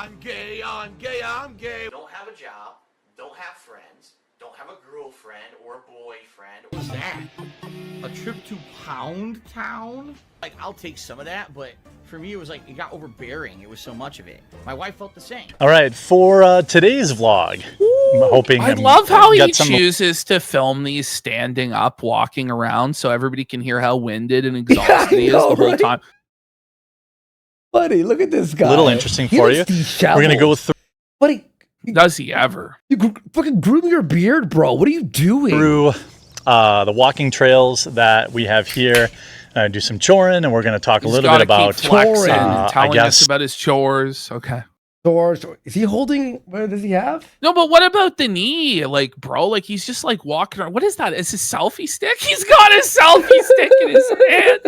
I'm gay, I'm gay, I'm gay. Don't have a job, don't have friends, don't have a girlfriend or a boyfriend. What's that? A trip to Pound Town? Like, I'll take some of that, but for me, it was like, it got overbearing. It was so much of it. My wife felt the same. All right, for today's vlog, I'm hoping I love how he chooses to film these standing up, walking around, so everybody can hear how winded and exhausted he is the whole time. Buddy, look at this guy. A little interesting for you. We're going to go through. Buddy, does he ever? You fucking groom your beard, bro. What are you doing? Through the walking trails that we have here. Do some choring, and we're going to talk a little bit about flexing and telling us about his chores. Okay. Chores. Is he holding? What does he have? No, but what about the knee? Like, bro, like he's just like walking around. What is that? Is his selfie stick? He's got his selfie stick in his hand.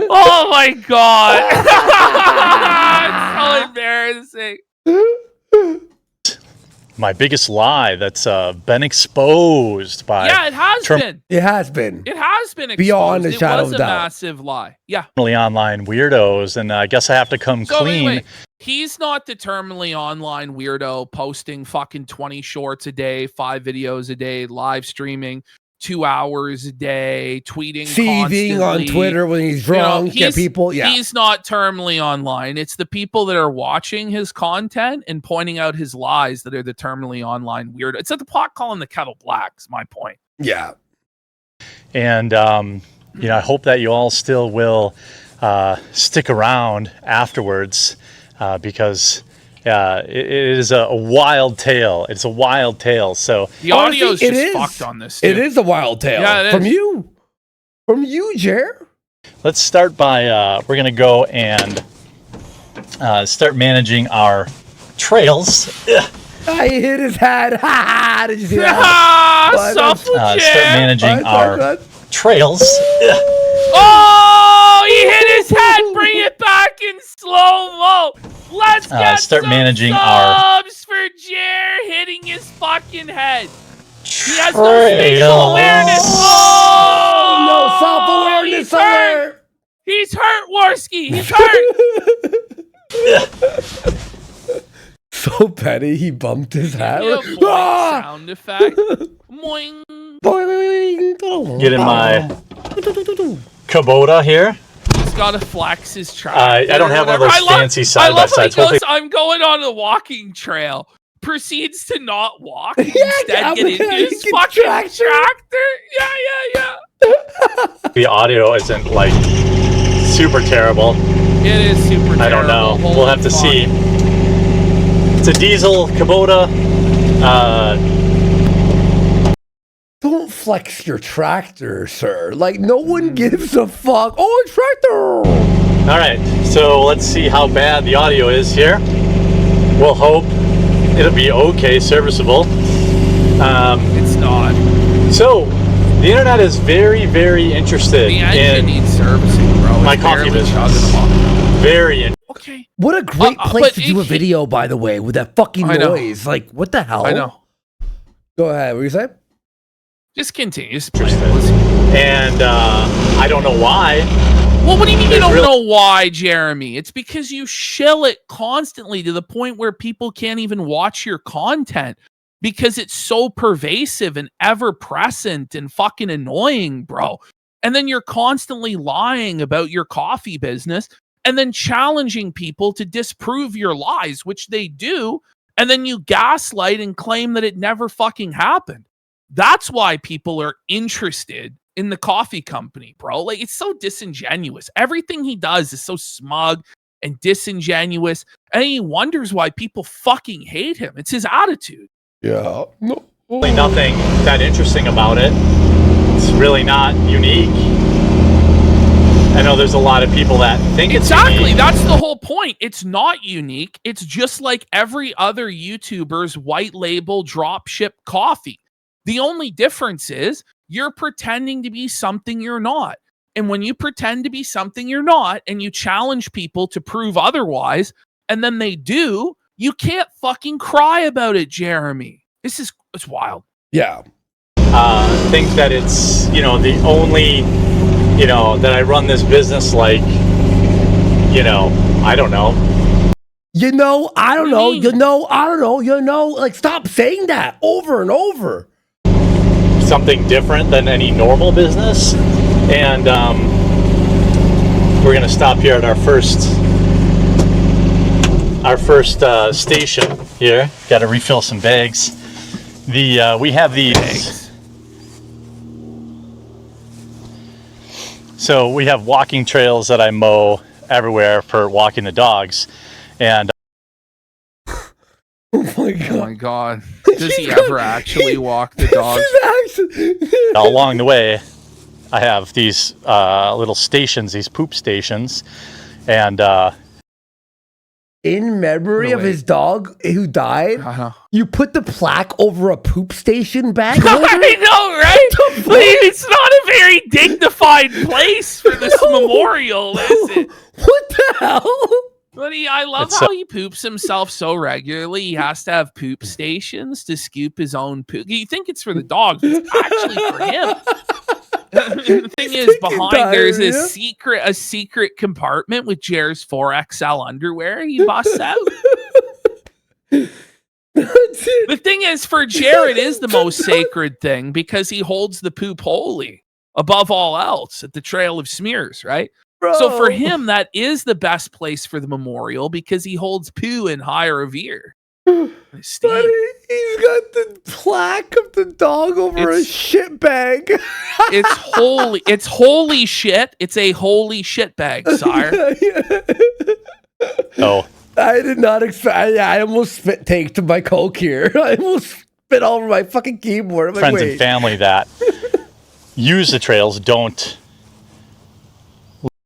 Oh my god. It's so embarrassing. My biggest lie that's been exposed by... Yeah, it has been. It has been. It has been exposed. Beyond the shadow of doubt. It was a massive lie. Yeah. Online weirdos, and I guess I have to come clean. Wait. He's not the terminally online weirdo posting fucking 20 shorts a day, 5 videos a day, live streaming 2 hours a day, tweeting constantly on Twitter when he's drunk. He's not terminally online. It's the people that are watching his content and pointing out his lies that are the terminally online weirdo. It's like the pot calling the kettle black, is my point. Yeah. And, I hope that you all still will stick around afterwards because it is a wild tale. It's a wild tale. So the audio is just fucked on this. Too. It is a wild tale. Yeah, from you, Jer. Let's start by we're gonna go and start managing our trails. I hit his head. Ha! Did you see that? Start managing our trails. Oh, he hit his head. Bring it back in slow-mo. Let's get start some managing subs for Jer hitting his fucking head. He has no spatial awareness. Oh, no self-awareness alert. He's hurt, Warski. He's hurt. So petty, he bumped his head. Sound effect. Moing. Get in my Kubota here. He's got to flex his tractor. I don't have one of those fancy side-by-sides. I'm going on a walking trail. Proceeds to not walk. Instead, get into his fucking tractor. Yeah. The audio isn't like super terrible. It is super terrible. I don't know. We'll have to see. It's a diesel Kubota. Don't flex your tractor, sir. Like, no one gives a fuck. Oh, a tractor! All right, so let's see how bad the audio is here. We'll hope it'll be okay, serviceable. It's not. So, the internet is very, very interested in needs servicing, bro. My coffee business. Very okay. What a great place to do a video, by the way, with that fucking noise. Like, what the hell? I know. Go ahead. What were you saying? Just continue. Just play. And I don't know why. Well, what do you mean you don't know why, Jeremy? It's because you shill it constantly to the point where people can't even watch your content because it's so pervasive and ever-present and fucking annoying, bro. And then you're constantly lying about your coffee business and then challenging people to disprove your lies, which they do, and then you gaslight and claim that it never fucking happened. That's why people are interested in the coffee company, bro. Like, it's so disingenuous. Everything he does is so smug and disingenuous. And he wonders why people fucking hate him. It's his attitude. Yeah. No. Really nothing that interesting about it. It's really not unique. I know there's a lot of people that think it's unique. That's the whole point. It's not unique. It's just like every other YouTuber's white label drop ship coffee. The only difference is you're pretending to be something you're not. And when you pretend to be something you're not and you challenge people to prove otherwise, and then they do, you can't fucking cry about it, Jeremy. It's wild. Yeah. Think that it's, the only, that I run this business like, I don't know. You know, I don't What do know. you You mean? know, I don't know. You know, like stop saying that over and over. Something different than any normal business, and we're gonna stop here at our first station here. Got to refill some bags. We have these. Thanks. So we have walking trails that I mow everywhere for walking the dogs, and Oh my god. Oh my god. Does he ever actually walk the dogs? all along the way, I have these little stations, these poop stations, and In memory of his dog who died, I know. you put the plaque over a poop station bag I holder? know, right? But it's not a very dignified place for this memorial, is it? What the hell? But I love how he poops himself so regularly. He has to have poop stations to scoop his own poop. You think it's for the dogs, but it's actually for him. The thing is, behind there's a secret compartment with Jer's 4XL underwear he busts out. The thing is, for Jer, it is the most sacred thing because he holds the poop holy above all else at the Trail of Smears, right? Bro. So for him, that is the best place for the memorial because he holds poo in high revere. Buddy, he's got the plaque of the dog over a shit bag. It's holy. It's holy shit. It's a holy shit bag, sire. oh, I did not expect. I almost spit taked my Coke here. I almost spit all over my fucking keyboard. I'm like, friends wait. and family that use the trails don't.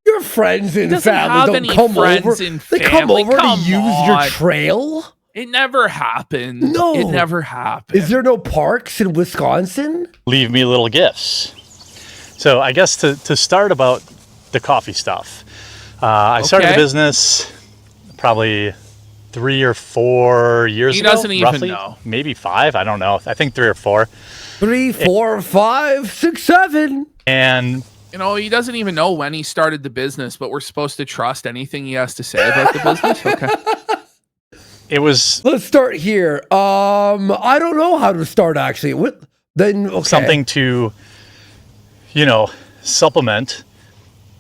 Your friends and doesn't have family don't any come friends over. and They come family. over Come to use your on. trail. It never happened. No. It never happened. Is there no parks in Wisconsin? Leave me little gifts. So I guess to start about the coffee stuff, I started the business probably 3 or 4 years ago. He doesn't even roughly, know. Maybe 5. I don't know. I think 3 or 4. 3, 4, 5, 6, 7. And You know, he doesn't even know when he started the business, but we're supposed to trust anything he has to say about the business. Okay. it was Let's start here. I don't know how to start actually. What then? Okay. something to, supplement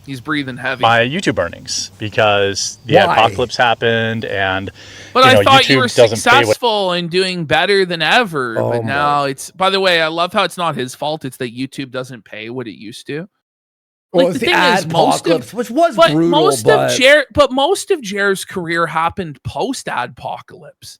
He's breathing heavy. my YouTube earnings because the Why? apocalypse happened, and But I thought you YouTube were doesn't pay what- successful and doing better than ever. Oh but my. now it's, by the way, I love how it's not his fault. It's that YouTube doesn't pay what it used to. Well, Like, it's the the thing is, adpocalypse, which was But brutal. most of Jer's career happened post adpocalypse.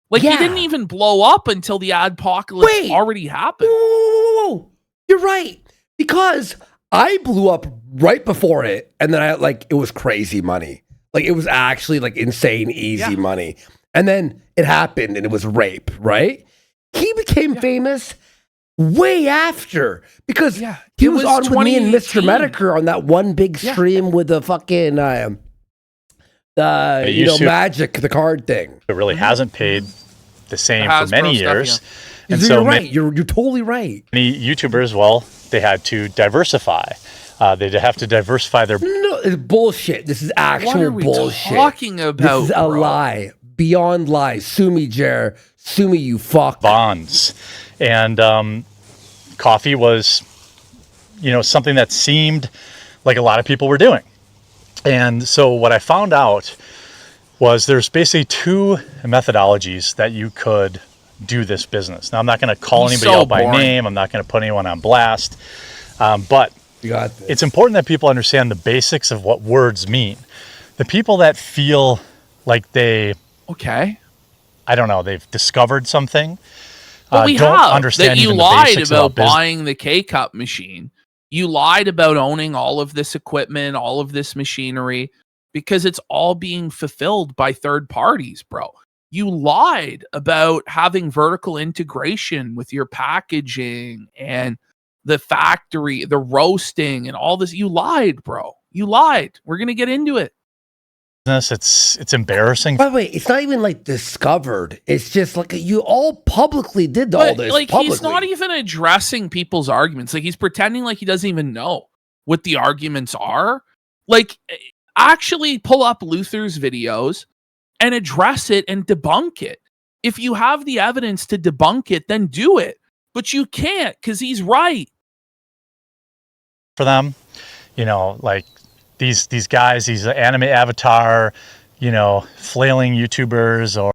Like Yeah. he didn't even blow up until the adpocalypse Wait. already happened. Whoa. You're right. Because I blew up right before it, and then it was crazy money. Like it was actually like insane, easy money. And then it happened, and it was rape, right? He became famous way after because he was on with me and Mr. 2018. Medicare on that one big stream with the fucking magic, the card thing. It really hasn't paid the same The for many Hasbro stuff, years. You're And so right. You're totally right. many YouTubers, well, they had to diversify. They'd have to diversify their No, it's bullshit. This is What actual are we bullshit. talking about? This is a lie. Beyond lies. Sue me, Jer. Sue me, you fuck. bonds. And coffee was, something that seemed like a lot of people were doing. And so what I found out was there's basically 2 methodologies that you could do this business. Now, I'm not going to call He's anybody so out by boring. name. I'm not going to put anyone on blast. But You got this. it's important that people understand the basics of what words mean. The people that feel like they've discovered something, But we don't have understand that you even the lied basics about business. buying the K-Cup machine. You lied about owning all of this equipment, all of this machinery, because it's all being fulfilled by third parties, bro. You lied about having vertical integration with your packaging and the factory, the roasting and all this. You lied, bro. You lied. We're going to get into it. It's embarrassing. By the way, it's not even like discovered. It's just like you all publicly did all But this. like publicly. he's not even addressing people's arguments. Like he's pretending like he doesn't even know what the arguments are. Like actually pull up Luther's videos and address it and debunk it. If you have the evidence to debunk it, then do it. But you can't, because he's right. For them, you know, like these guys, these anime avatar, you know, flailing YouTubers or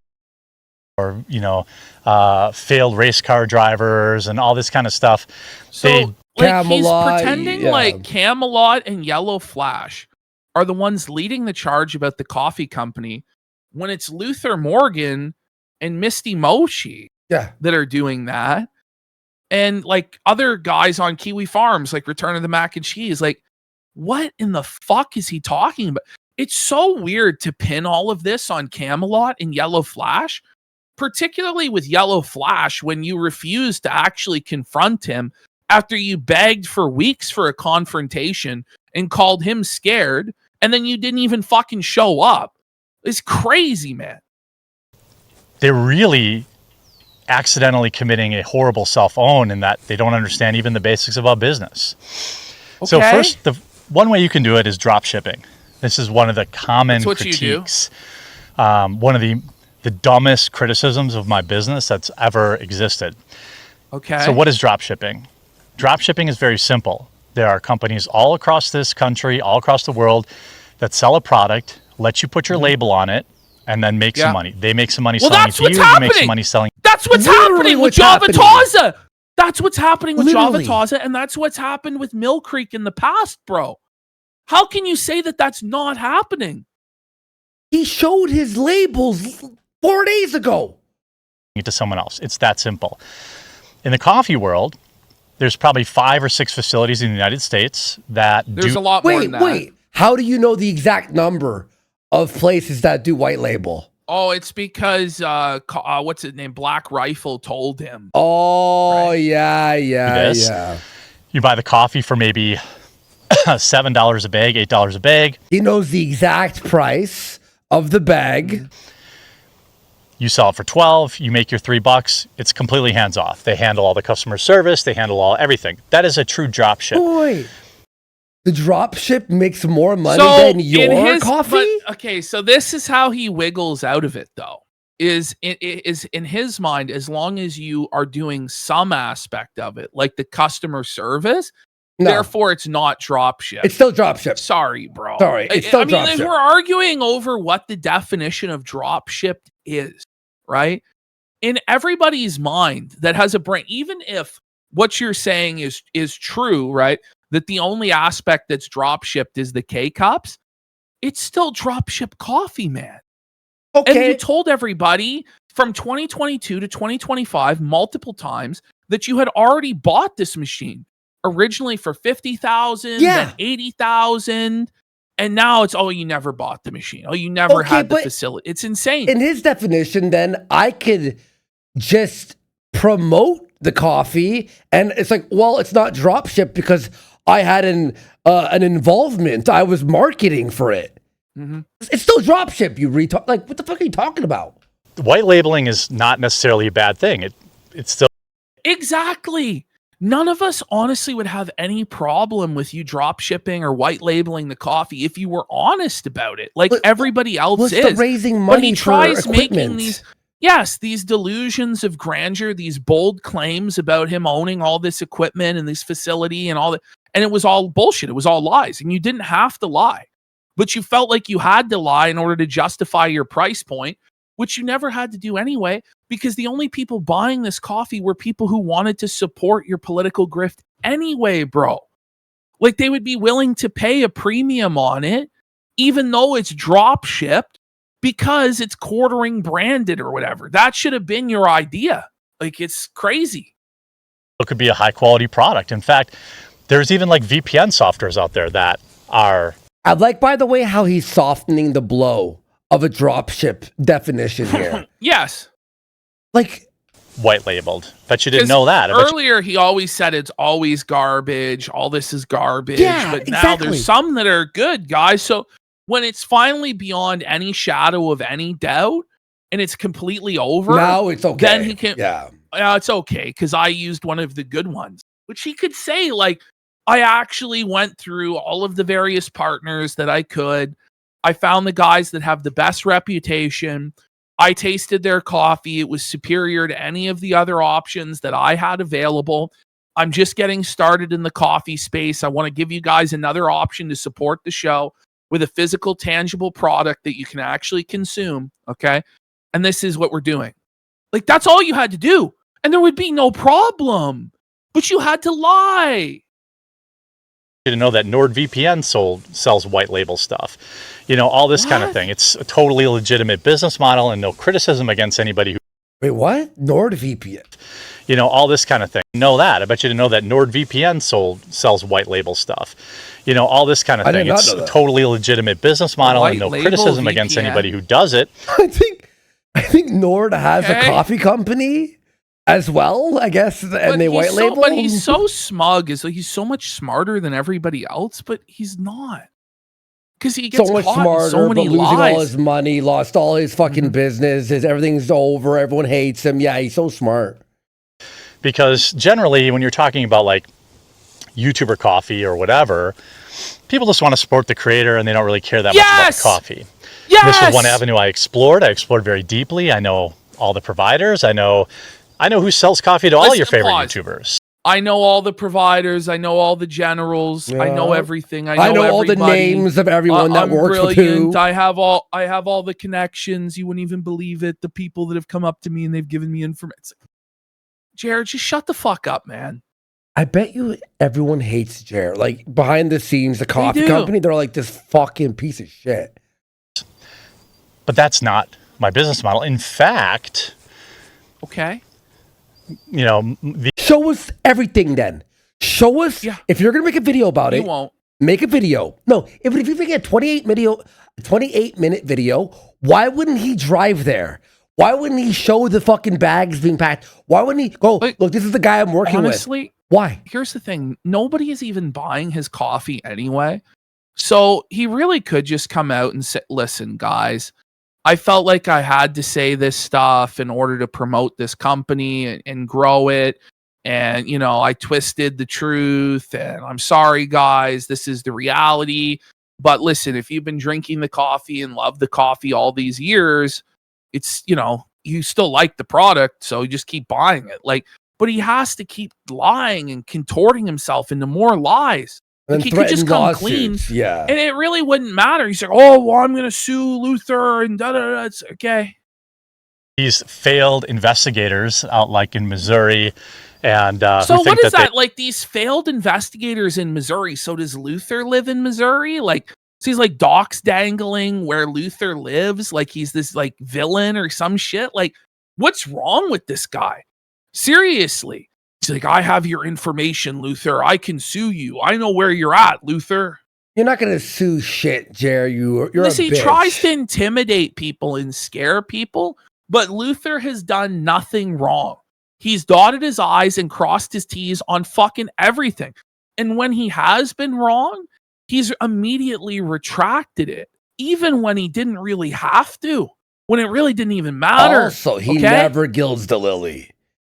you know, failed race car drivers and all this kind of stuff. So like Camelot, he's pretending like Camelot and Yellow Flash are the ones leading the charge about the coffee company, when it's Luther Morgan and Misty Moshi that are doing that. And like other guys on Kiwi Farms, like Return of the Mac and Cheese, like what in the fuck is he talking about? It's so weird to pin all of this on Camelot and Yellow Flash, particularly with Yellow Flash, when you refuse to actually confront him after you begged for weeks for a confrontation and called him scared, and then you didn't even fucking show up. It's crazy, man. They're really accidentally committing a horrible self-own in that they don't understand even the basics of our business. Okay. So first, the one way you can do it is drop shipping. This is one of the common critiques. One of the dumbest criticisms of my business that's ever existed. Okay. So what is drop shipping? Drop shipping is very simple. There are companies all across this country, all across the world, that sell a product, let you put your label on it, and then make some money. They make some money selling it to you. You make some money selling. That's what's happening with Java Taza. That's what's happening with Java Taza, and that's what's happened with Mill Creek in the past, bro. How can you say that that's not happening? He showed his labels 4 days ago. To someone else. It's that simple. In the coffee world, there's probably 5 or 6 facilities in the United States that There's a lot more than that. Wait. How do you know the exact number of places that do white label? Oh, it's because what's his name? Black Rifle told him. Oh, right? yeah. You buy the coffee for maybe $7 a bag, $8 a bag. He knows the exact price of the bag. You sell it for $12, you make your $3. It's completely hands off. They handle all the customer service, they handle everything. That is a true drop ship. Boy, the drop ship makes more money than your coffee? Okay, so this is how he wiggles out of it, though. Is in his mind, as long as you are doing some aspect of it, like the customer service, therefore it's not drop ship. It's still drop ship. Sorry, bro. Sorry, it's still drop ship. We're arguing over what the definition of drop ship is, right? In everybody's mind that has a brain, even if what you're saying is true, right? That the only aspect that's drop shipped is the K-cups, it's still drop ship coffee, man. Okay. And you told everybody from 2022 to 2025 multiple times that you had already bought this machine originally for $50,000, then $80,000, and now it's you never bought the machine. You never had the facility. It's insane. In his definition, then I could just promote the coffee, and it's like, well, it's not drop ship because I had an involvement. I was marketing for it. Mm-hmm. It's still drop ship. You retard. Like, what the fuck are you talking about? White labeling is not necessarily a bad thing. It's still exactly. None of us honestly would have any problem with you drop shipping or white labeling the coffee if you were honest about it, like everybody else is. Raising money, but he tries making these delusions of grandeur, these bold claims about him owning all this equipment and this facility and all that, and it was all bullshit. It was all lies, and you didn't have to lie, but you felt like you had to lie in order to justify your price point, which you never had to do anyway, because the only people buying this coffee were people who wanted to support your political grift anyway, bro. Like, they would be willing to pay a premium on it, even though it's drop shipped, because it's quartering branded or whatever. That should have been your idea. Like, it's crazy. It could be a high quality product. In fact, there's even like VPN softwares out there that are. I like, by the way, how he's softening the blow of a dropship definition here. Yes. Like, white labeled. Bet you didn't know that. Earlier, he always said it's always garbage. All this is garbage. Yeah, but now there's some that are good, guys. So when it's finally beyond any shadow of any doubt and it's completely over, now it's okay. Then he can. Yeah, it's okay because I used one of the good ones, which he could say, like, I actually went through all of the various partners that I could. I found the guys that have the best reputation. I tasted their coffee. It was superior to any of the other options that I had available. I'm just getting started in the coffee space. I want to give you guys another option to support the show with a physical, tangible product that you can actually consume. Okay. And this is what we're doing. Like, that's all you had to do. And there would be no problem. But you had to lie. To know that NordVPN sells white label stuff, all this kind of thing. It's a totally legitimate business model, and no criticism against anybody who. Wait, what? NordVPN. All this kind of thing. Know that? I bet you didn't know that NordVPN sells white label stuff. All this kind of thing. It's a totally legitimate business model, and no criticism against anybody who does it. I think Nord has a coffee company as well, I guess, and they white label. But he's so smug. He's so much smarter than everybody else, but he's not. Because he gets so much caught smarter, in so many but losing lies. all his money, lost all his fucking business. Everything's over. Everyone hates him. Yeah, he's so smart. Because generally, when you're talking about like YouTuber coffee or whatever, people just want to support the creator and they don't really care that much about the coffee. Yes! This was one avenue I explored. I explored very deeply. I know all the providers. I know who sells coffee to all your favorite YouTubers. I know all the providers. I know all the generals. I know everything. I know all the names of everyone that works with who. I have all the connections. You wouldn't even believe it. The people that have come up to me and they've given me information. Jared, just shut the fuck up, man. I bet you everyone hates Jared. Like, behind the scenes, the coffee company, they're like, this fucking piece of shit. But that's not my business model. In fact, okay. Show us everything then. Show us, if you're going to make a video about it. You won't. Make a video. No, if you make a 28-minute video, why wouldn't he drive there? Why wouldn't he show the fucking bags being packed? Why wouldn't he go, look, this is the guy I'm working honestly, with? Why? Here's the thing. Nobody is even buying his coffee anyway. So he really could just come out and say, listen, guys, I felt like I had to say this stuff in order to promote this company and grow it. And, I twisted the truth and I'm sorry, guys, this is the reality. But listen, if you've been drinking the coffee and love the coffee all these years, it's, you still like the product. So you just keep buying it. But he has to keep lying and contorting himself into more lies. And he could just come clean. Yeah. And it really wouldn't matter. He's like, oh, well, I'm going to sue Luther and da-da-da. It's okay. These failed investigators out like in Missouri. And so what is that? Like these failed investigators in Missouri. So does Luther live in Missouri? Like, so he's like docs dangling where Luther lives. Like he's this like villain or some shit. Like, what's wrong with this guy? Seriously. He's like, I have your information, Luther. I can sue you. I know where you're at, Luther. You're not going to sue shit, Jerry. You're Listen, he tries to intimidate people and scare people, but Luther has done nothing wrong. He's dotted his I's and crossed his T's on fucking everything. And when he has been wrong, he's immediately retracted it, even when he didn't really have to, when it really didn't even matter. Also, he never gilds the lily.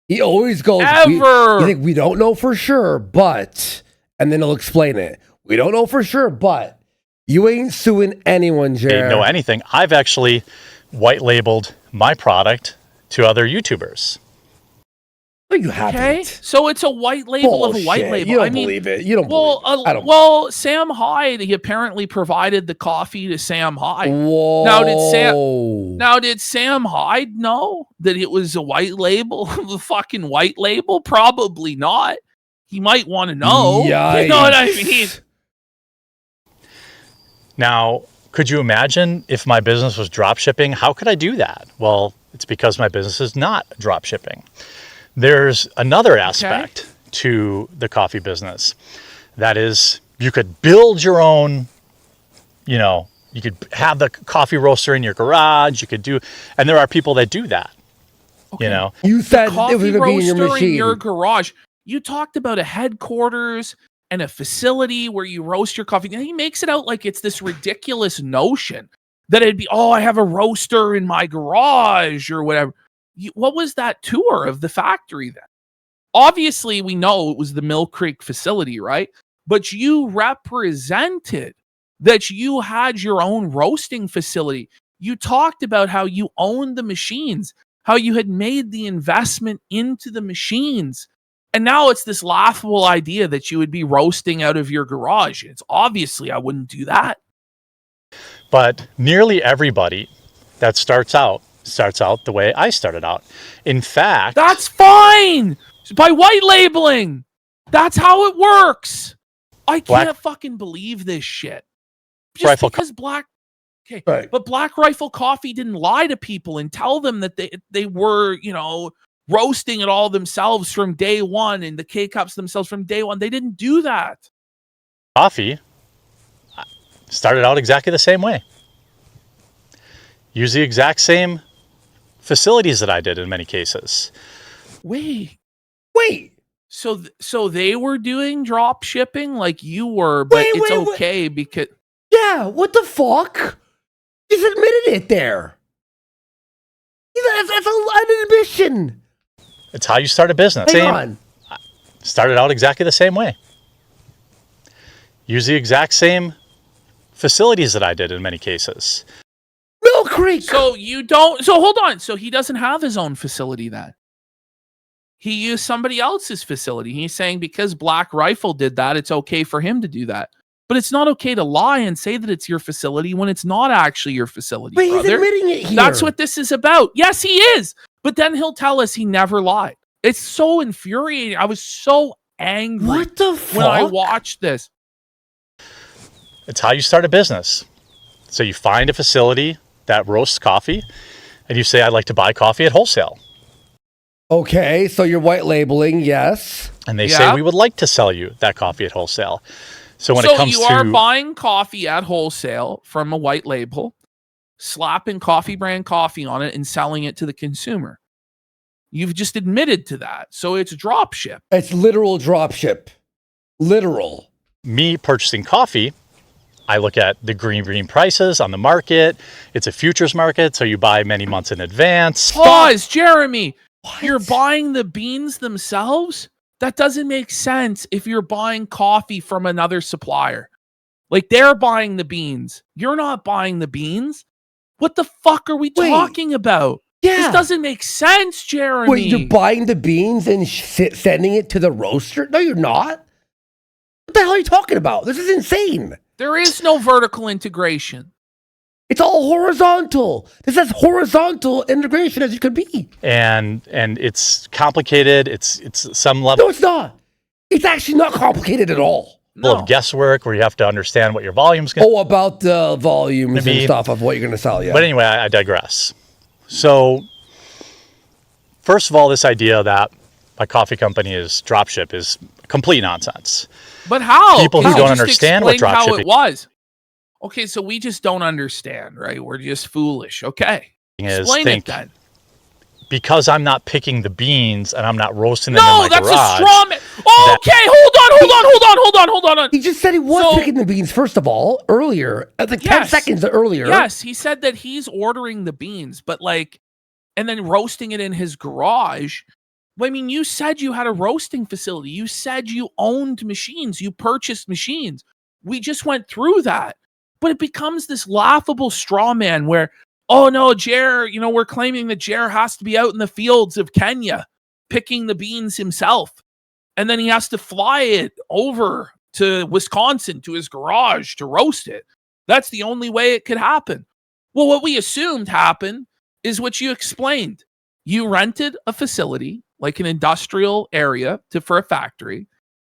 He always goes, ever. You think we don't know for sure, but, and then he'll explain it. We don't know for sure, but you ain't suing anyone, Jared. Know anything. I've actually white labeled my product to other YouTubers. No, you haven't. Okay, so it's a white label of a white label. You don't believe it. You don't believe it. I don't well, Sam Hyde, he apparently provided the coffee to Sam Hyde. Whoa. Now did Sam Hyde know that it was a white label, the fucking white label? Probably not. He might want to know. Yikes. You know what I mean? Now, could you imagine if my business was drop shipping? How could I do that? Well, it's because my business is not drop shipping. There's another aspect to the coffee business. That is, you could build your own, you could have the coffee roaster in your garage. You could do, and there are people that do that, You said the coffee it was going to be in your roaster machine. in your garage. You talked about a headquarters and a facility where you roast your coffee. And he makes it out like it's this ridiculous notion that it'd be, I have a roaster in my garage or whatever. What was that tour of the factory then? Obviously, we know it was the Mill Creek facility, right? But you represented that you had your own roasting facility. You talked about how you owned the machines, how you had made the investment into the machines. And now it's this laughable idea that you would be roasting out of your garage. It's obviously I wouldn't do that. But nearly everybody that starts out the way I started out. In fact, that's fine. By white labeling. That's how it works. I can't fucking believe this shit. Just because but Black Rifle Coffee didn't lie to people and tell them that they were, roasting it all themselves from day one and the K-Cups themselves from day one. They didn't do that. Coffee started out exactly the same way. Use the exact same facilities that I did in many cases. Wait. So they were doing drop shipping like you were, but okay because... Yeah, what the fuck? You just admitted it there. That's an admission. It's how you start a business. Hang on. Started out exactly the same way. Use the exact same facilities that I did in many cases. Mill Creek. So hold on. So he doesn't have his own facility then. He used somebody else's facility. He's saying because Black Rifle did that, it's okay for him to do that. But it's not okay to lie and say that it's your facility when it's not actually your facility, but brother. He's admitting it here. That's what this is about. Yes, he is. But then he'll tell us he never lied. It's so infuriating. I was so angry what the fuck? when I watched this. It's how you start a business. So you find a facility that roasts coffee and you say, I'd like to buy coffee at wholesale. Okay, so you're white labeling, yes. And they say, we would like to sell you that coffee at wholesale. So when it comes to... So you are buying coffee at wholesale from a white label, slapping coffee brand coffee on it and selling it to the consumer. You've just admitted to that. So it's drop ship. It's literal drop ship. Literal. Me purchasing coffee, I look at the green prices on the market. It's a futures market, so you buy many months in advance. Pause, Jeremy. What? You're buying the beans themselves? That doesn't make sense if you're buying coffee from another supplier. Like they're buying the beans. You're not buying the beans. What the fuck are we talking about? Yeah. This doesn't make sense, Jeremy. Wait, you're buying the beans and sending it to the roaster? No, you're not. What the hell are you talking about? This is insane. There is no vertical integration. It's all horizontal. This is as horizontal integration as you could be. And it's complicated. It's some level. No, it's not. It's actually not complicated at all. Of guesswork where you have to understand what your volume's going to be. Oh, about the volumes and stuff of what you're going to sell, yeah. But anyway, I digress. So, first of all, this idea that my coffee company is dropship is complete nonsense. But how? People who don't understand what dropshipping how it was. Okay, so we just don't understand, right? We're just foolish. Okay. Explain it then. Because I'm not picking the beans and I'm not roasting them in my garage. No, that's a straw man. Okay, hold on. He just said he was picking the beans, first of all, earlier. Like 10 seconds earlier. Yes, he said that he's ordering the beans, but and then roasting it in his garage. I mean, you said you had a roasting facility. You said you owned machines. You purchased machines. We just went through that. But it becomes this laughable straw man where, oh no, Jer, we're claiming that Jer has to be out in the fields of Kenya picking the beans himself. And then he has to fly it over to Wisconsin to his garage to roast it. That's the only way it could happen. Well, what we assumed happened is what you explained. You rented a facility, like an industrial area for a factory.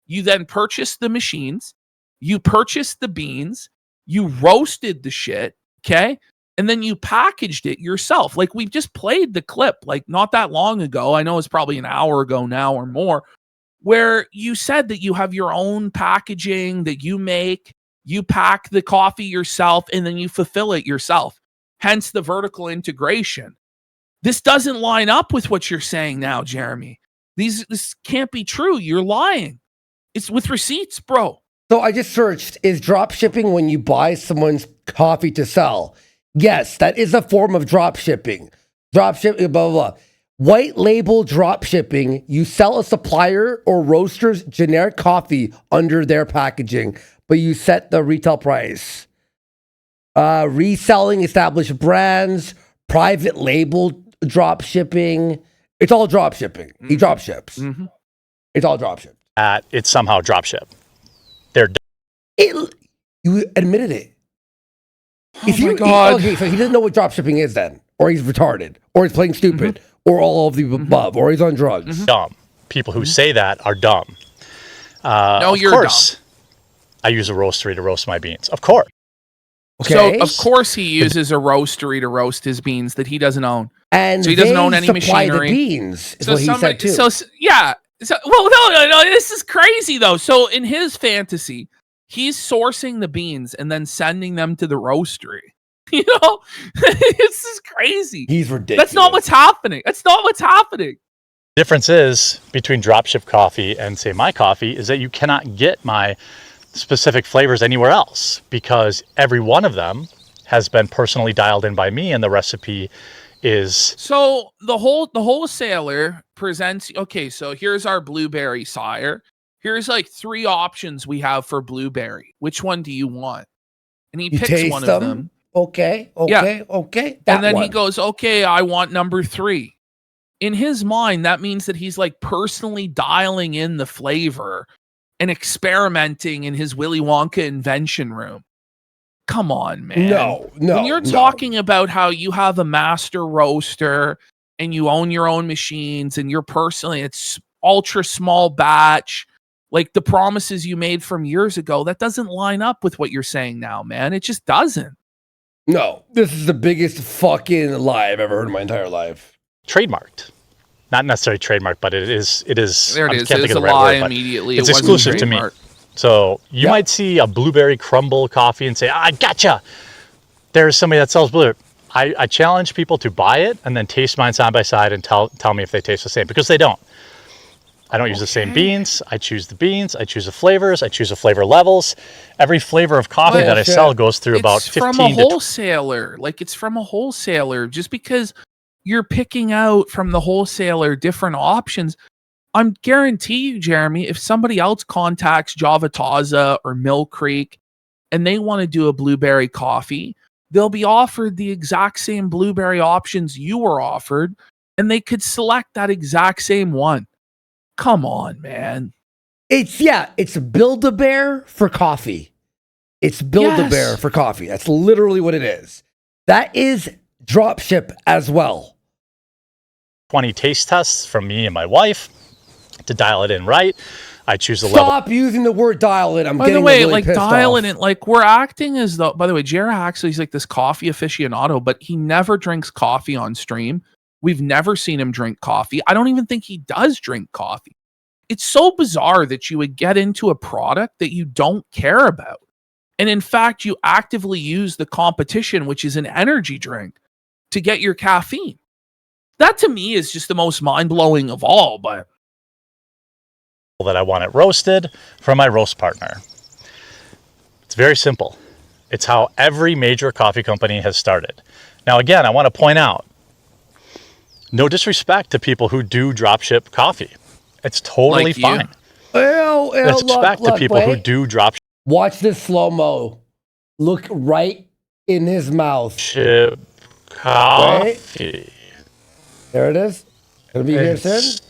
You then purchased the machines. You purchased the beans. You roasted the shit, okay? And then you packaged it yourself. Like we've just played the clip, like not that long ago. I know it's probably an hour ago now or more, where you said that you have your own packaging that you make, you pack the coffee yourself, and then you fulfill it yourself. Hence the vertical integration. This doesn't line up with what you're saying now, Jeremy. This can't be true. You're lying. It's with receipts, bro. So I just searched, is drop shipping when you buy someone's coffee to sell? Yes, that is a form of drop shipping. Drop shipping, blah, blah, blah. White label drop shipping, you sell a supplier or roaster's generic coffee under their packaging, but you set the retail price. Reselling established brands, private label drop shipping. It's all drop shipping. He drop ships. Mm-hmm. It's all drop ship. It's somehow drop ship. They're You admitted it. Oh my God. Okay, so he doesn't know what drop shipping is then, or he's retarded, or he's playing stupid, or all of the above, or he's on drugs. dumb. People who say that are dumb. No, of you're course, I use a roastery to roast my beans. Of course. Okay. So of course he uses a roastery to roast his beans that he doesn't own. And So he doesn't they own any supply machinery. the beans, is what he said too. Yeah. So well, no. This is crazy though. So in his fantasy, he's sourcing the beans and then sending them to the roastery. You know, this is crazy. He's ridiculous. That's not what's happening. That's not what's happening. Difference is between dropship coffee and say my coffee is that you cannot get my specific flavors anywhere else because every one of them has been personally dialed in by me and the recipe is So the wholesaler presents, okay, so here's our blueberry sire. Here's like 3 options we have for blueberry. Which one do you want? And he You picks taste one them? of them. Okay. That And then he one. goes, okay, I want number 3. In his mind, that means that he's like personally dialing in the flavor and experimenting in his Willy Wonka invention room. Come on, man. No. When you're no. talking about how you have a master roaster and you own your own machines and you're personally, it's ultra small batch, like the promises you made from years ago, that doesn't line up with what you're saying now, man. It just doesn't. No, this is the biggest fucking lie I've ever heard in my entire life. trademarked. Not necessarily trademarked, but it is. There it is. Can't It's think of a the right lie word, but immediately. it's It wasn't exclusive to me. trademarked. So you might see a blueberry crumble coffee and say, I gotcha. There's somebody that sells blueberry. I challenge people to buy it and then taste mine side by side and tell me if they taste the same, because they don't. I don't use the same beans. I choose the beans. I choose the flavors. I choose the flavor levels. Every flavor of coffee that I sell goes through about 15 It's from a to wholesaler. Like, it's from a wholesaler. Just because you're picking out from the wholesaler different options, I'm guarantee you, Jeremy, if somebody else contacts Java Taza or Mill Creek and they want to do a blueberry coffee, they'll be offered the exact same blueberry options you were offered, and they could select that exact same one. Come on, man. It's Build-A-Bear for coffee. It's Build-A-Bear for coffee. That's literally what it is. That is dropship as well. 20 taste tests from me and my wife to dial it in right. I choose the level. Stop using the word dial it. I'm By the getting way, really like pissed dialing off. it, like we're acting as though, by the way, Jared actually is like this coffee aficionado, but he never drinks coffee on stream. We've never seen him drink coffee. I don't even think he does drink coffee. It's so bizarre that you would get into a product that you don't care about. And in fact, you actively use the competition, which is an energy drink, to get your caffeine. That to me is just the most mind-blowing of all, but that I want it roasted from my roast partner. It's very simple. It's how every major coffee company has started. Now, again, I want to point out, no disrespect to people who do dropship coffee. It's totally Like you. fine. Respect to people who do drop Watch this slow-mo. Look right in his mouth. ship coffee. There it is. It'll be here soon. It's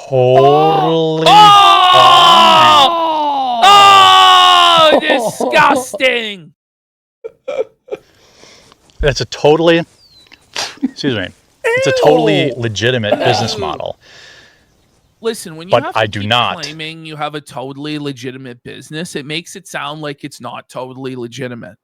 totally oh, disgusting. It's a totally, excuse me, it's a totally legitimate business model. Listen, when you But have to I do keep not. claiming you have a totally legitimate business, it makes it sound like it's not totally legitimate.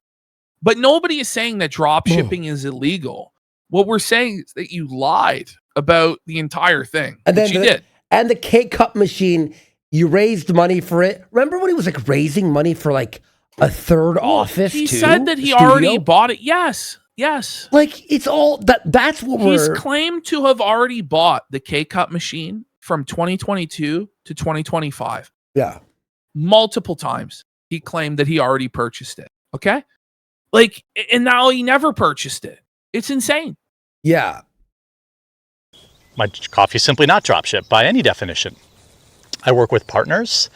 But nobody is saying that drop shipping is illegal. What we're saying is that you lied about the entire thing. And then you did. And the K-Cup machine, you raised money for it. Remember when he was like raising money for like a third office He too? said that he Studio? already bought it. Yes. Like it's all that's what He's we're claimed to have already bought the K-Cup machine from 2022 to 2025. yeah. Multiple times he claimed that he already purchased it. Okay? Like, and now he never purchased it. It's insane. Yeah. My coffee is simply not dropship by any definition. I work with partners.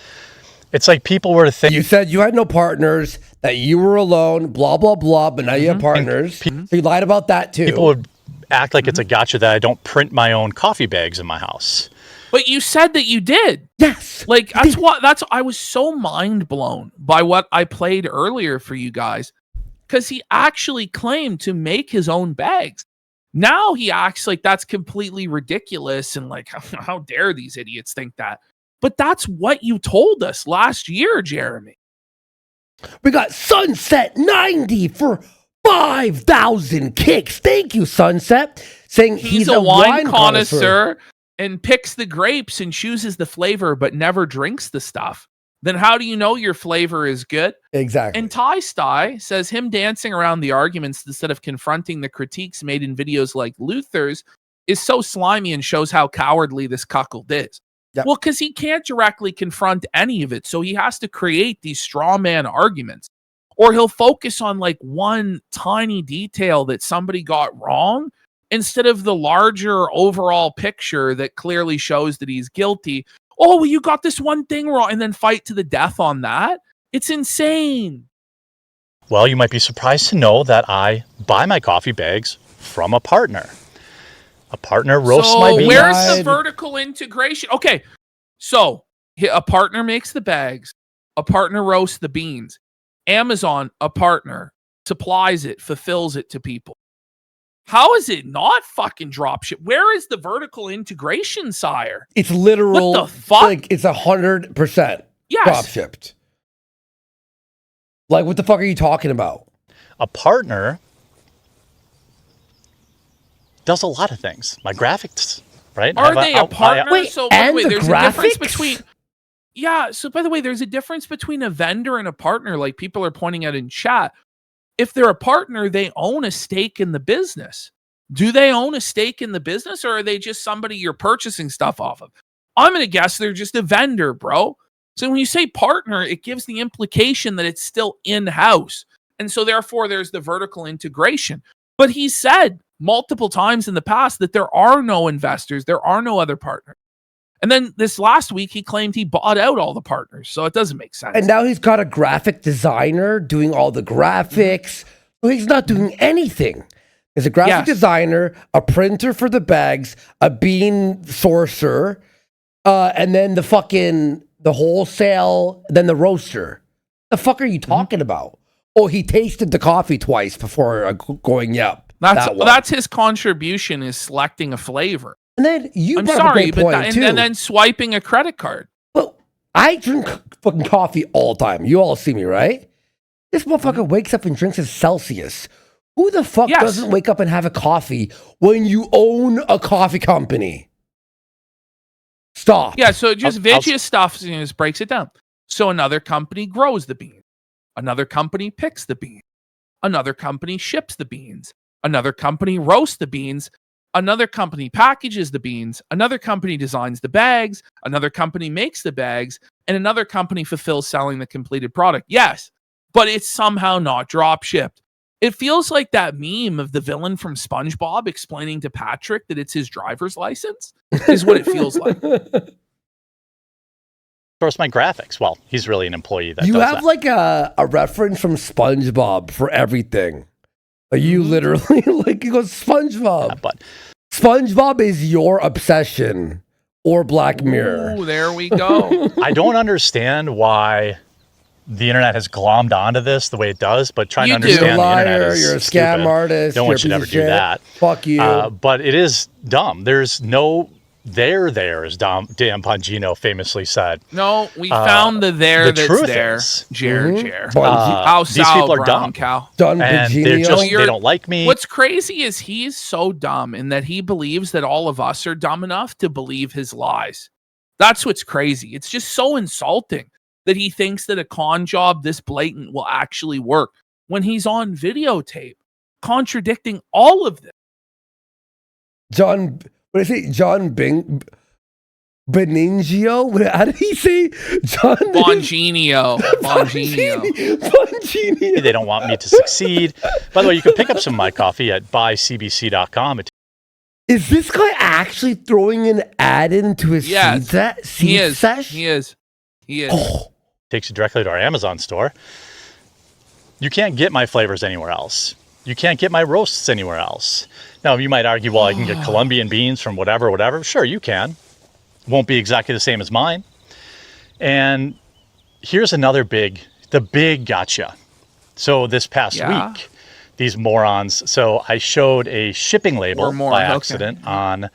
It's like people were to think You said you had no partners. that you were alone, blah, blah, blah, but now you have partners. So you lied about that too. People would act like it's a gotcha that I don't print my own coffee bags in my house. But you said that you did. Yes. Like I was so mind blown by what I played earlier for you guys, because he actually claimed to make his own bags. Now he acts like that's completely ridiculous and like, how dare these idiots think that? But that's what you told us last year, Jeremy. We got Sunset 90 for 5,000 kicks. Thank you, Sunset. Saying he's a wine connoisseur and picks the grapes and chooses the flavor, but never drinks the stuff. Then how do you know your flavor is good? Exactly. And Ty Sty says him dancing around the arguments instead of confronting the critiques made in videos like Luther's is so slimy and shows how cowardly this cuckold is. Yep. Well, because he can't directly confront any of it, so he has to create these straw man arguments. Or he'll focus on like one tiny detail that somebody got wrong instead of the larger overall picture that clearly shows that he's guilty. Oh, well, you got this one thing wrong, and then fight to the death on that. It's insane. Well, you might be surprised to know that I buy my coffee bags from a partner. A partner roasts my beans. Where's the vertical integration? Okay, so a partner makes the bags. A partner roasts the beans. Amazon, a partner, supplies it, fulfills it to people. How is it not fucking dropship? Where is the vertical integration, sire? It's literal. What the fuck? Like, it's 100% Yes. drop shipped. Like, what the fuck are you talking about? A partner does a lot of things. My graphics, right? Are they a partner? Wait, So, by the way, and the there's a difference graphics? between. Yeah. So, by the way, there's a difference between a vendor and a partner, like people are pointing out in chat. If they're a partner, they own a stake in the business. Do they own a stake in the business, or are they just somebody you're purchasing stuff off of? I'm going to guess they're just a vendor, bro. So when you say partner, it gives the implication that it's still in-house. And so therefore, there's the vertical integration. But he said multiple times in the past that there are no investors, there are no other partners. And then this last week, he claimed he bought out all the partners. So it doesn't make sense. And now he's got a graphic designer doing all the graphics. Well, he's not doing anything. There's a graphic designer, a printer for the bags, a bean sourcer, and then the wholesale, then the roaster. The fuck are you talking about? Oh, he tasted the coffee twice before going, yep. That's his contribution, is selecting a flavor. And then I'm sorry, but and then swiping a credit card. Well, I drink fucking coffee all the time. You all see me, right? This motherfucker wakes up and drinks his Celsius. Who the fuck doesn't wake up and have a coffee when you own a coffee company? Stop. Yeah, so just Vigius stuff just breaks it down. So another company grows the bean. Another company picks the bean. Another company ships the beans. Another company roasts the beans. Another company packages the beans. Another company designs the bags. Another company makes the bags. And another company fulfills selling the completed product. Yes, but it's somehow not drop shipped. It feels like that meme of the villain from SpongeBob explaining to Patrick that it's his driver's license is what it feels like. Source my graphics. Well, he's really an employee that you does have that. like a reference from SpongeBob for everything. Like you literally like you go SpongeBob. Yeah, but SpongeBob is your obsession, or Black Mirror. Oh, there we go. I don't understand why the internet has glommed onto this the way it does, but trying to understand You're a liar, the internet is you're a stupid. scam artist. No you're one a should piece ever of do shit. that. Fuck you. But it is dumb. There's no there, as Dan Pongino famously said. No, we found the that's truth there. is, Jer. these people are dumb. Cow. Done And they don't like me. What's crazy is he's so dumb in that he believes that all of us are dumb enough to believe his lies. That's what's crazy. It's just so insulting that he thinks that a con job this blatant will actually work when he's on videotape contradicting all of this. John Beningio? How did he say? John Bonginio. Bonginio. They don't want me to succeed. By the way, you can pick up some of my coffee at buycbc.com. Is this guy actually throwing an ad into his seed sesh? He is. Oh. Takes you directly to our Amazon store. You can't get my flavors anywhere else. You can't get my roasts anywhere else. Now, you might argue, well, I can get Colombian beans from whatever. Sure, you can. Won't be exactly the same as mine. And here's another the big gotcha. So this past week, these morons, so I showed a shipping label by accident on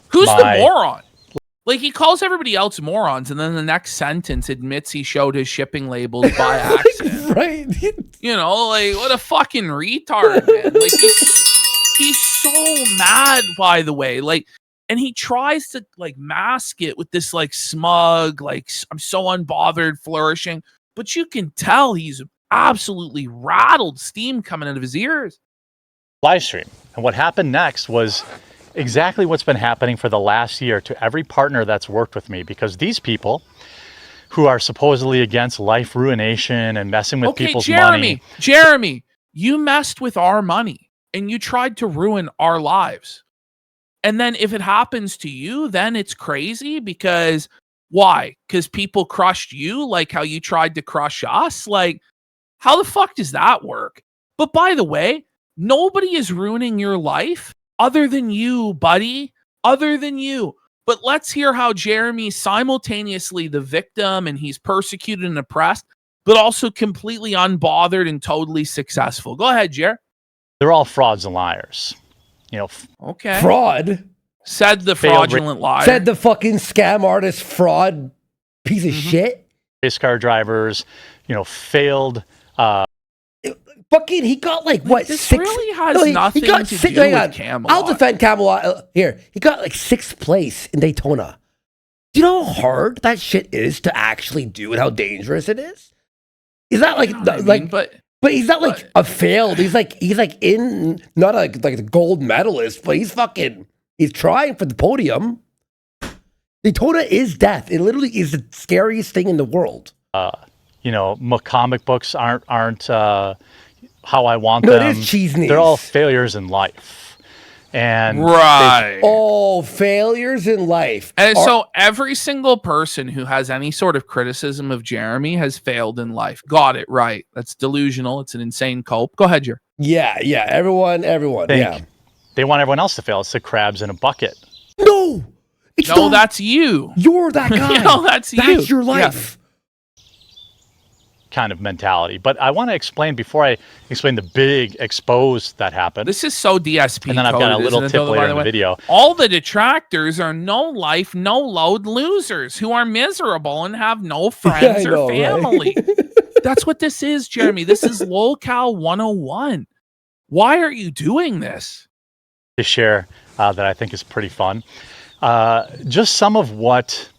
Who's the moron? Like, he calls everybody else morons, and then the next sentence admits he showed his shipping labels by accident. Right. You know, like, what a fucking retard, man. Like, he's so mad, by the way. Like, and he tries to, like, mask it with this, like, smug, like, I'm so unbothered, flourishing. But you can tell he's absolutely rattled, steam coming out of his ears. Livestream. And what happened next was exactly what's been happening for the last year to every partner that's worked with me, because these people who are supposedly against life ruination and messing with people's money. Jeremy, you messed with our money and you tried to ruin our lives. And then if it happens to you, then it's crazy because why? Because people crushed you like how you tried to crush us? Like, how the fuck does that work? But by the way, nobody is ruining your life other than you, buddy, other than you. But let's hear how Jeremy's simultaneously the victim and he's persecuted and oppressed, but also completely unbothered and totally successful. Go ahead, Jer. They're all frauds and liars. You know, okay. Fraud? Said the fraudulent liar. Said the fucking scam artist fraud piece of shit. Race car drivers, you know, failed. Fucking, he got like what? This 6? really has nothing to do with Camelot. I'll defend Camelot. Here, he got like 6th place in Daytona. Do you know how hard that shit is to actually do and how dangerous it is? Is that like But he's not like a failed. He's like in not like the gold medalist, but he's trying for the podium. Daytona is death. It literally is the scariest thing in the world. You know, comic books aren't how I want them. It is cheese knees. They're all failures in life. And right. Failures in life. And so every single person who has any sort of criticism of Jeremy has failed in life. Got it right. That's delusional. It's an insane cope. Go ahead, Jer. Yeah. Everyone. They want everyone else to fail. It's the crabs in a bucket. No, that's you. You're that guy. That's you. That's your life. Yeah. Kind of mentality. But I want to explain before I explain the big expose that happened. This is so DSP. And then I've got a little tip later in the video. All the detractors are no life, no load losers who are miserable and have no friends or family. Right? That's what this is, Jeremy. This is LOLCal 101. Why are you doing this? To share that I think is pretty fun. Just some of what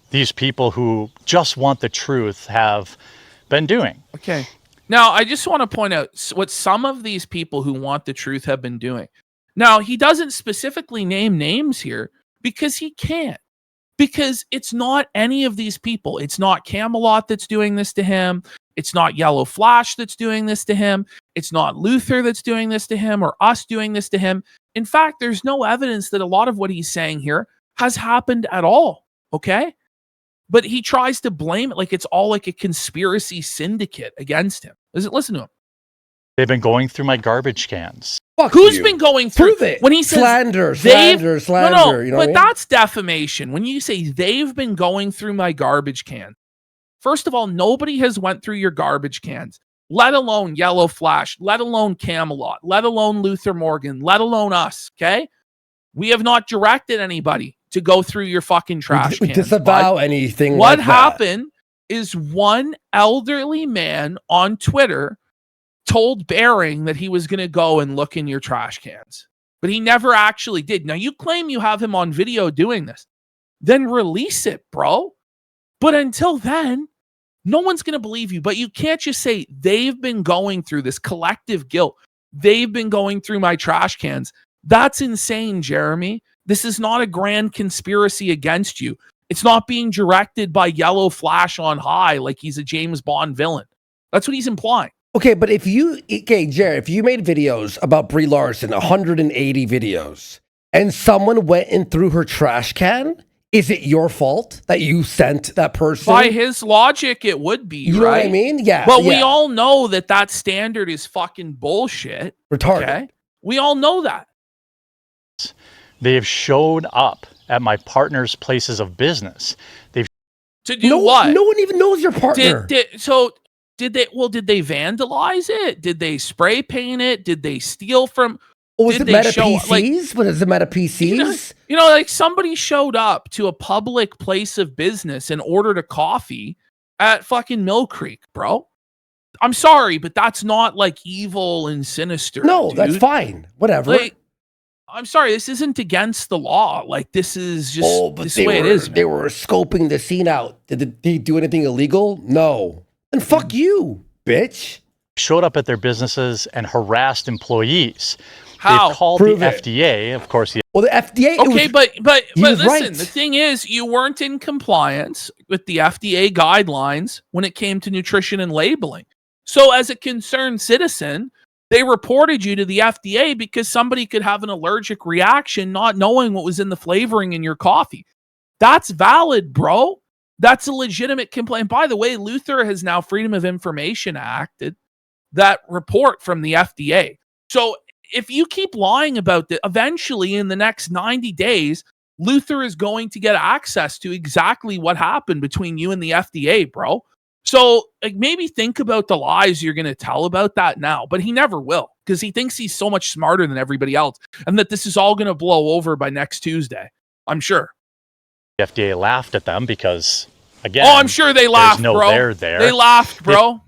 these people who just want the truth have been doing. Okay. Now, I just want to point out what some of these people who want the truth have been doing. Now, he doesn't specifically name names here because he can't. Because it's not any of these people. It's not Camelot that's doing this to him. It's not Yellow Flash that's doing this to him. It's not Luther that's doing this to him or us doing this to him. In fact, there's no evidence that a lot of what he's saying here has happened at all. Okay? But he tries to blame it like it's all like a conspiracy syndicate against him. Listen to him. They've been going through my garbage cans. Who's been going through it? When he says slander? No, you know but that's defamation. When you say they've been going through my garbage can, first of all, nobody has went through your garbage cans, let alone Yellow Flash, let alone Camelot, let alone Luther Morgan, let alone us. Okay, we have not directed anybody to go through your fucking trash cans. Disavow anything. What like happened is one elderly man on Twitter told Bering that he was going to go and look in your trash cans, but he never actually did. Now, you claim you have him on video doing this. Then release it, bro. But until then, no one's going to believe you. But you can't just say they've been going through this collective guilt. They've been going through my trash cans. That's insane, Jeremy. This is not a grand conspiracy against you. It's not being directed by Yellow Flash on high like he's a James Bond villain. That's what he's implying. Okay, but Jared, if you made videos about Brie Larson, 180 videos, and someone went in through her trash can, is it your fault that you sent that person? By his logic, it would be, you know what I mean? Yeah. But we all know that that standard is fucking bullshit. Retarded. Okay? We all know that. They have showed up at my partner's places of business. They've To do what? No one even knows your partner. Did they vandalize it? Did they spray paint it? Did they steal from? Was it Meta PCs? Like, what is it, Meta PCs? You know, like somebody showed up to a public place of business and ordered a coffee at fucking Mill Creek, bro. I'm sorry, but that's not like evil and sinister. No, dude. that's fine. Whatever. Like, I'm sorry, this isn't against the law. Like, this is just this way it is. Man. They were scoping the scene out. Did they do anything illegal? No. And fuck you, bitch. Showed up at their businesses and harassed employees. How? They've called Prove the it. FDA, of course. Well, the FDA. Okay, but listen, right. The thing is, you weren't in compliance with the FDA guidelines when it came to nutrition and labeling. So, as a concerned citizen, they reported you to the FDA because somebody could have an allergic reaction not knowing what was in the flavoring in your coffee. That's valid, bro. That's a legitimate complaint. By the way, Luther has now Freedom of Information acted that report from the FDA. So if you keep lying about that, eventually in the next 90 days, Luther is going to get access to exactly what happened between you and the FDA, bro. So like maybe think about the lies you're going to tell about that now, but he never will because he thinks he's so much smarter than everybody else and that this is all going to blow over by next Tuesday. I'm sure. The FDA laughed at them because, again, I'm sure they laughed, no bro. there there. They laughed, bro.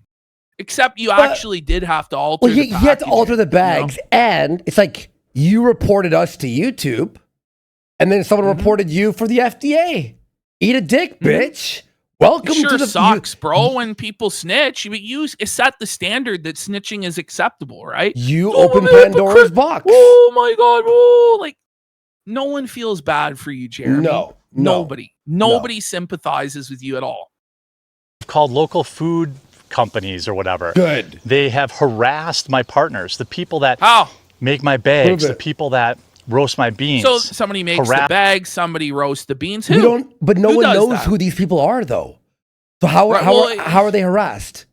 Except you actually did have to alter the you had to alter the bags, and it's like you reported us to YouTube, and then someone reported you for the FDA. Eat a dick, bitch. Welcome to the sucks, bro. When people snitch, you set the standard that snitching is acceptable, right? You open Pandora's box. Oh my god! Oh, like no one feels bad for you, Jeremy. No. Nobody sympathizes with you at all. Called local food companies or whatever. Good. They have harassed my partners, the people that make my bags, the people that roast my beans. So somebody makes the bags, somebody roasts the beans. Who? No one knows who these people are, though. So how are they harassed?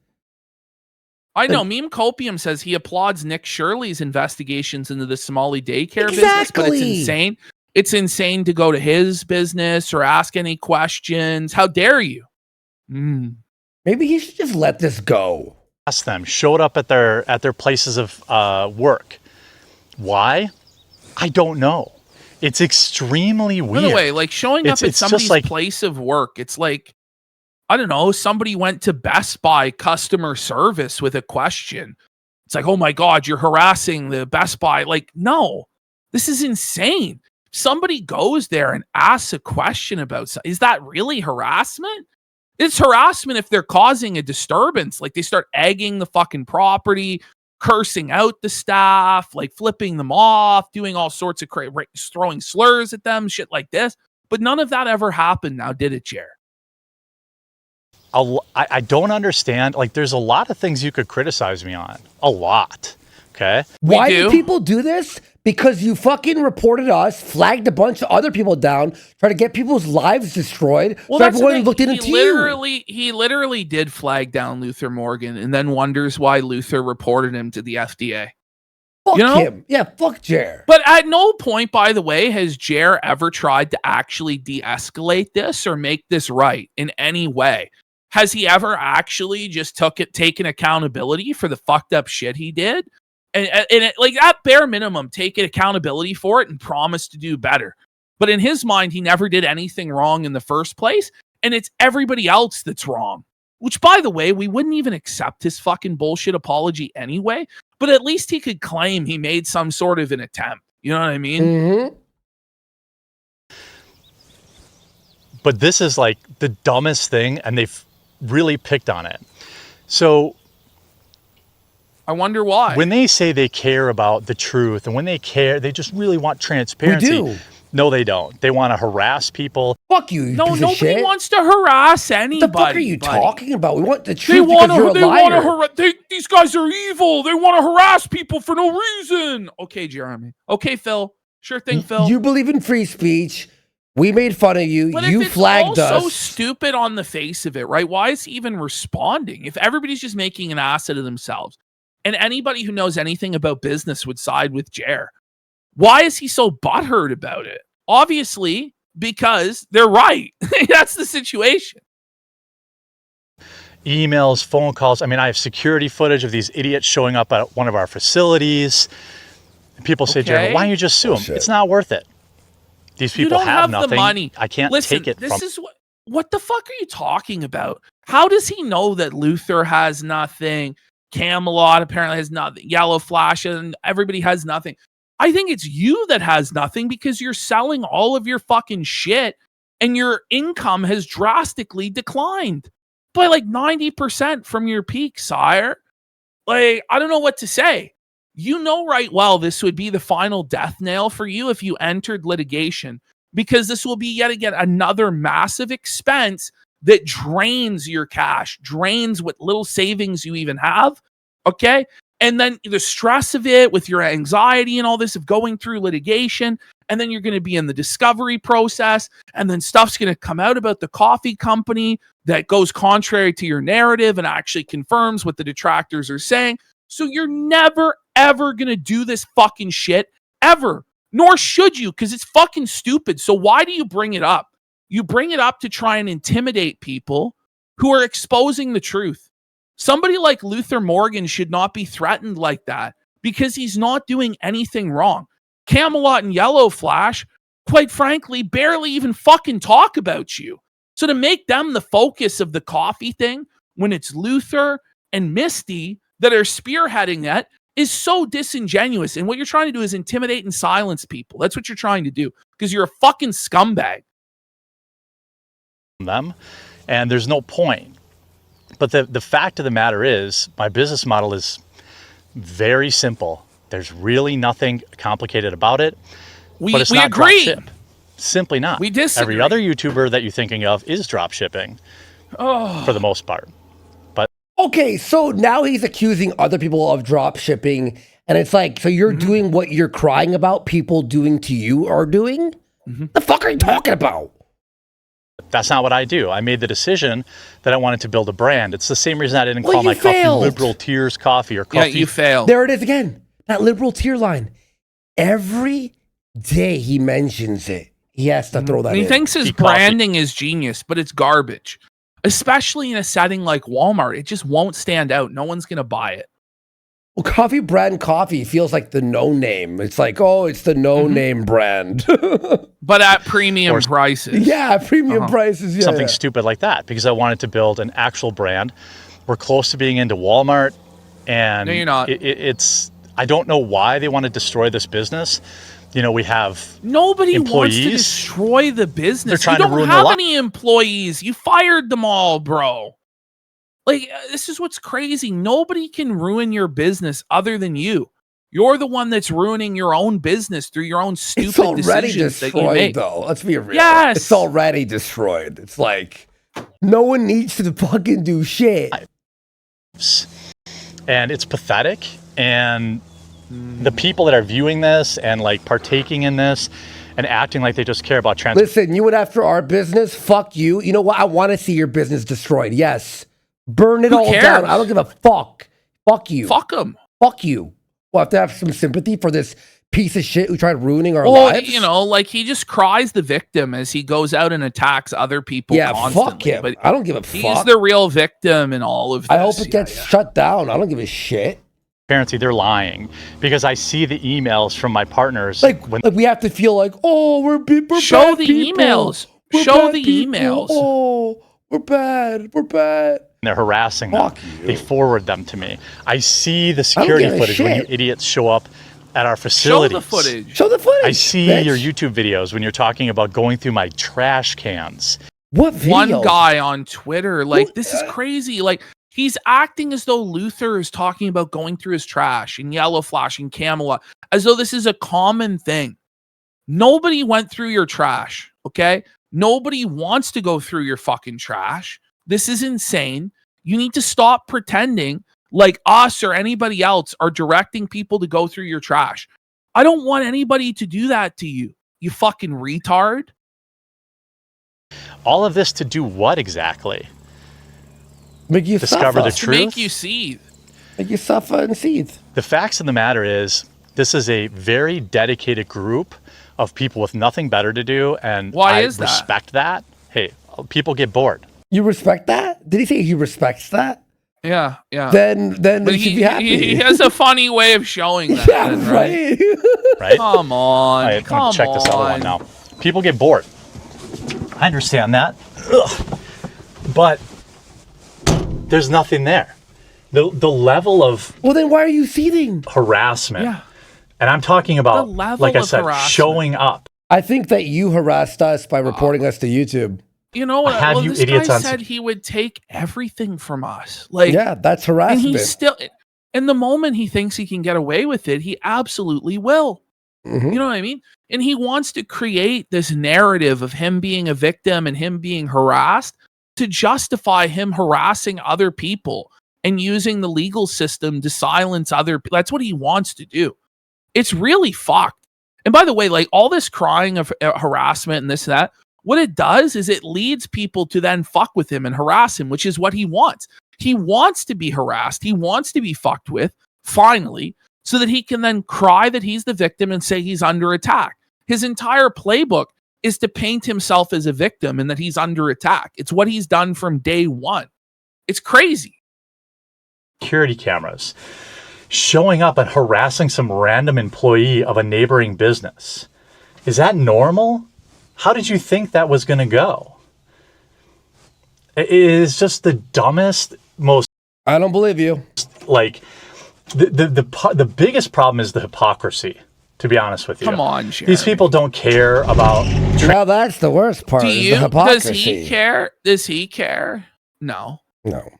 I know. Meme Copium says he applauds Nick Shirley's investigations into the Somali daycare business, but it's insane. It's insane to go to his business or ask any questions. How dare you? Maybe he should just let this go. Ask them. Showed up at their places of work. Why? I don't know. It's extremely weird. By the way, like showing up at somebody's place of work, it's like, I don't know, somebody went to Best Buy customer service with a question. It's like, oh my God, you're harassing the Best Buy. Like, no, this is insane. Somebody goes there and asks a question about something. Is that really harassment? It's harassment if they're causing a disturbance. Like they start egging the fucking property, cursing out the staff, like flipping them off, doing all sorts of throwing slurs at them, shit like this. But none of that ever happened now, did it, Jer? I don't understand. Like, there's a lot of things you could criticize me on. A lot. Okay. Why do people do this? Because you fucking reported us, flagged a bunch of other people down, try to get people's lives destroyed. Well, so everyone looked into you. He literally did flag down Luther Morgan and then wonders why Luther reported him to the FDA. Fuck him. Yeah, fuck Jer. But at no point, by the way, has Jer ever tried to actually de-escalate this or make this right in any way. Has he ever actually just taken accountability for the fucked up shit he did? And like at bare minimum, take accountability for it and promise to do better. But in his mind, he never did anything wrong in the first place. And it's everybody else that's wrong. Which, by the way, we wouldn't even accept his fucking bullshit apology anyway. But at least he could claim he made some sort of an attempt. You know what I mean? Mm-hmm. But this is like the dumbest thing, and they've really picked on it. So I wonder why. When they say they care about the truth and when they care, they just really want transparency. We do. No, they don't. They want to harass people. Fuck you, no, piece of nobody shit. wants to harass anybody. What the fuck are you talking about? We want the truth They want because you're a liar. These guys are evil. They want to harass people for no reason. Okay, Jeremy. Okay, Phil. Sure thing, Phil. You believe in free speech. We made fun of you. But You if it's flagged all us. so stupid on the face of it, right? Why is he even responding? If everybody's just making an ass out of themselves, and anybody who knows anything about business would side with Jer, why is he so butthurt about it? Obviously, because they're right. That's the situation. Emails, phone calls. I mean, I have security footage of these idiots showing up at one of our facilities. And people say, Jeremy, why don't you just sue them? Bullshit. It's not worth it. These people You don't have have nothing. the money. I can't Listen, take it this from is what the fuck are you talking about? How does he know that Luther has nothing? Camelot apparently has nothing. Yellow Flash and everybody has nothing. I think it's you that has nothing because you're selling all of your fucking shit and your income has drastically declined by like 90% from your peak, sire. Like, I don't know what to say. You know right well this would be the final death nail for you if you entered litigation, because this will be yet again another massive expense that drains your cash, drains what little savings you even have. Okay. And then the stress of it with your anxiety and all this of going through litigation. And then you're going to be in the discovery process. And then stuff's going to come out about the coffee company that goes contrary to your narrative and actually confirms what the detractors are saying. So you're never, ever going to do this fucking shit ever. Nor should you, because it's fucking stupid. So why do you bring it up? You bring it up to try and intimidate people who are exposing the truth. Somebody like Luther Morgan should not be threatened like that because he's not doing anything wrong. Camelot and Yellow Flash, quite frankly, barely even fucking talk about you. So to make them the focus of the coffee thing when it's Luther and Misty that are spearheading that is so disingenuous. And what you're trying to do is intimidate and silence people. That's what you're trying to do because you're a fucking scumbag. them, and there's no point. But the fact of the matter is, my business model is very simple. There's really nothing complicated about it. We but it's not agree. drop ship. Simply not. We disagree. Every other YouTuber that you're thinking of is drop shipping for the most part. Okay, so now he's accusing other people of drop shipping, and it's like, so you're doing what you're crying about people doing to you are doing? The fuck are you talking about? That's not what I do. I made the decision that I wanted to build a brand. It's the same reason I didn't Well, call my you coffee failed. Liberal Tears Coffee or Yeah, coffee. you failed. There it is again. That liberal tier line. Every day he mentions it, he has to throw that And he in. thinks his Tea coffee. branding is genius, but it's garbage. Especially in a setting like Walmart. It just won't stand out. No one's going to buy it. Well, Coffee Brand Coffee feels like the no name. It's like, oh, it's the no name brand. But at premium prices. Yeah, premium prices. Yeah, Something yeah. stupid like that, because I wanted to build an actual brand. We're close to being into Walmart, and No, you're not. It's I don't know why they want to destroy this business. You know, we have Nobody wants to employees. destroy the business. They're trying you to don't ruin their have li- any employees. You fired them all, bro. Like, this is what's crazy. Nobody can ruin your business other than you. You're the one that's ruining your own business through your own stupid It's already decisions that you destroyed, make. though. Let's be real. Yes. It's already destroyed. It's like, no one needs to fucking do shit. and it's pathetic. And the people that are viewing this and like partaking in this and acting like they just care about Listen, you went after our business. Fuck you. You know what? I want to see your business destroyed. Yes. Burn it Who all cares? down. I don't give a fuck. Fuck you. Fuck them. Fuck you. We'll have to have some sympathy for this piece of shit who tried ruining our Well, lives. you know, like he just cries the victim as he goes out and attacks other people Yeah, constantly. fuck him. But I don't give a he's fuck. the real victim in all of this. I hope it gets shut down. I don't give a shit. transparency. They're lying because I see the emails from my partners. Like we have to feel like, oh, we're Show bad the people. emails. We're Show bad the people. emails. Oh, we're bad. We're bad. they're harassing them. Fuck you. They forward them to me. I see the don't security give a footage when you shit. idiots show up at our Show facilities. the footage. Show the footage. I see bitch. your YouTube videos when you're talking about going through my trash cans. What video? One guy on Twitter, like, this is crazy. Like, he's acting as though Luther is talking about going through his trash and Yellow Flash and Camelot, as though this is a common thing. Nobody went through your trash, okay? Nobody wants to go through your fucking trash. This is insane. You need to stop pretending like us or anybody else are directing people to go through your trash. I don't want anybody to do that to you, you fucking retard. All of this to do what exactly? Make you Discover suffer. the To truth? make you seethe. Make you suffer and seethe. The facts of the matter is, this is a very dedicated group of people with nothing better to do, and Why I is that? respect that. Hey, people get bored. You respect that? Did he say he respects that? Yeah, yeah. Then But you should be happy. he has a funny way of showing that. yeah, then, right. Right? Come on. All right, I'm come gonna check on. this other one now. People get bored. I understand that. Ugh. But there's nothing there. The level of Well, then why are you seething? harassment, Yeah. and I'm talking The about, level like I of said, harassment. showing up. I think that you harassed us by reporting us to YouTube. You know what? Have Well, you this idiots guy on said he would take everything from us. Like, Yeah, that's and harassment. he's still. And the moment he thinks he can get away with it, he absolutely will. Mhm. You know what I mean? And he wants to create this narrative of him being a victim and him being harassed to justify him harassing other people and using the legal system to silence other people. That's what he wants to do. It's really fucked. And by the way, like all this crying of harassment and this and that, what it does is it leads people to then fuck with him and harass him, which is what he wants. He wants to be harassed. He wants to be fucked with, finally, so that he can then cry that he's the victim and say he's under attack. His entire playbook is to paint himself as a victim and that he's under attack. It's what he's done from day one. It's crazy. Security cameras, showing up and harassing some random employee of a neighboring business. Is that normal? How did you think that was going to go? It is just the dumbest, most I don't believe you. like the biggest problem is the hypocrisy. To be honest with you, Come on, Jeremy. these people don't care about. Now that's the worst part. Do is you? the Does hypocrisy. he care? Does he care? No. No.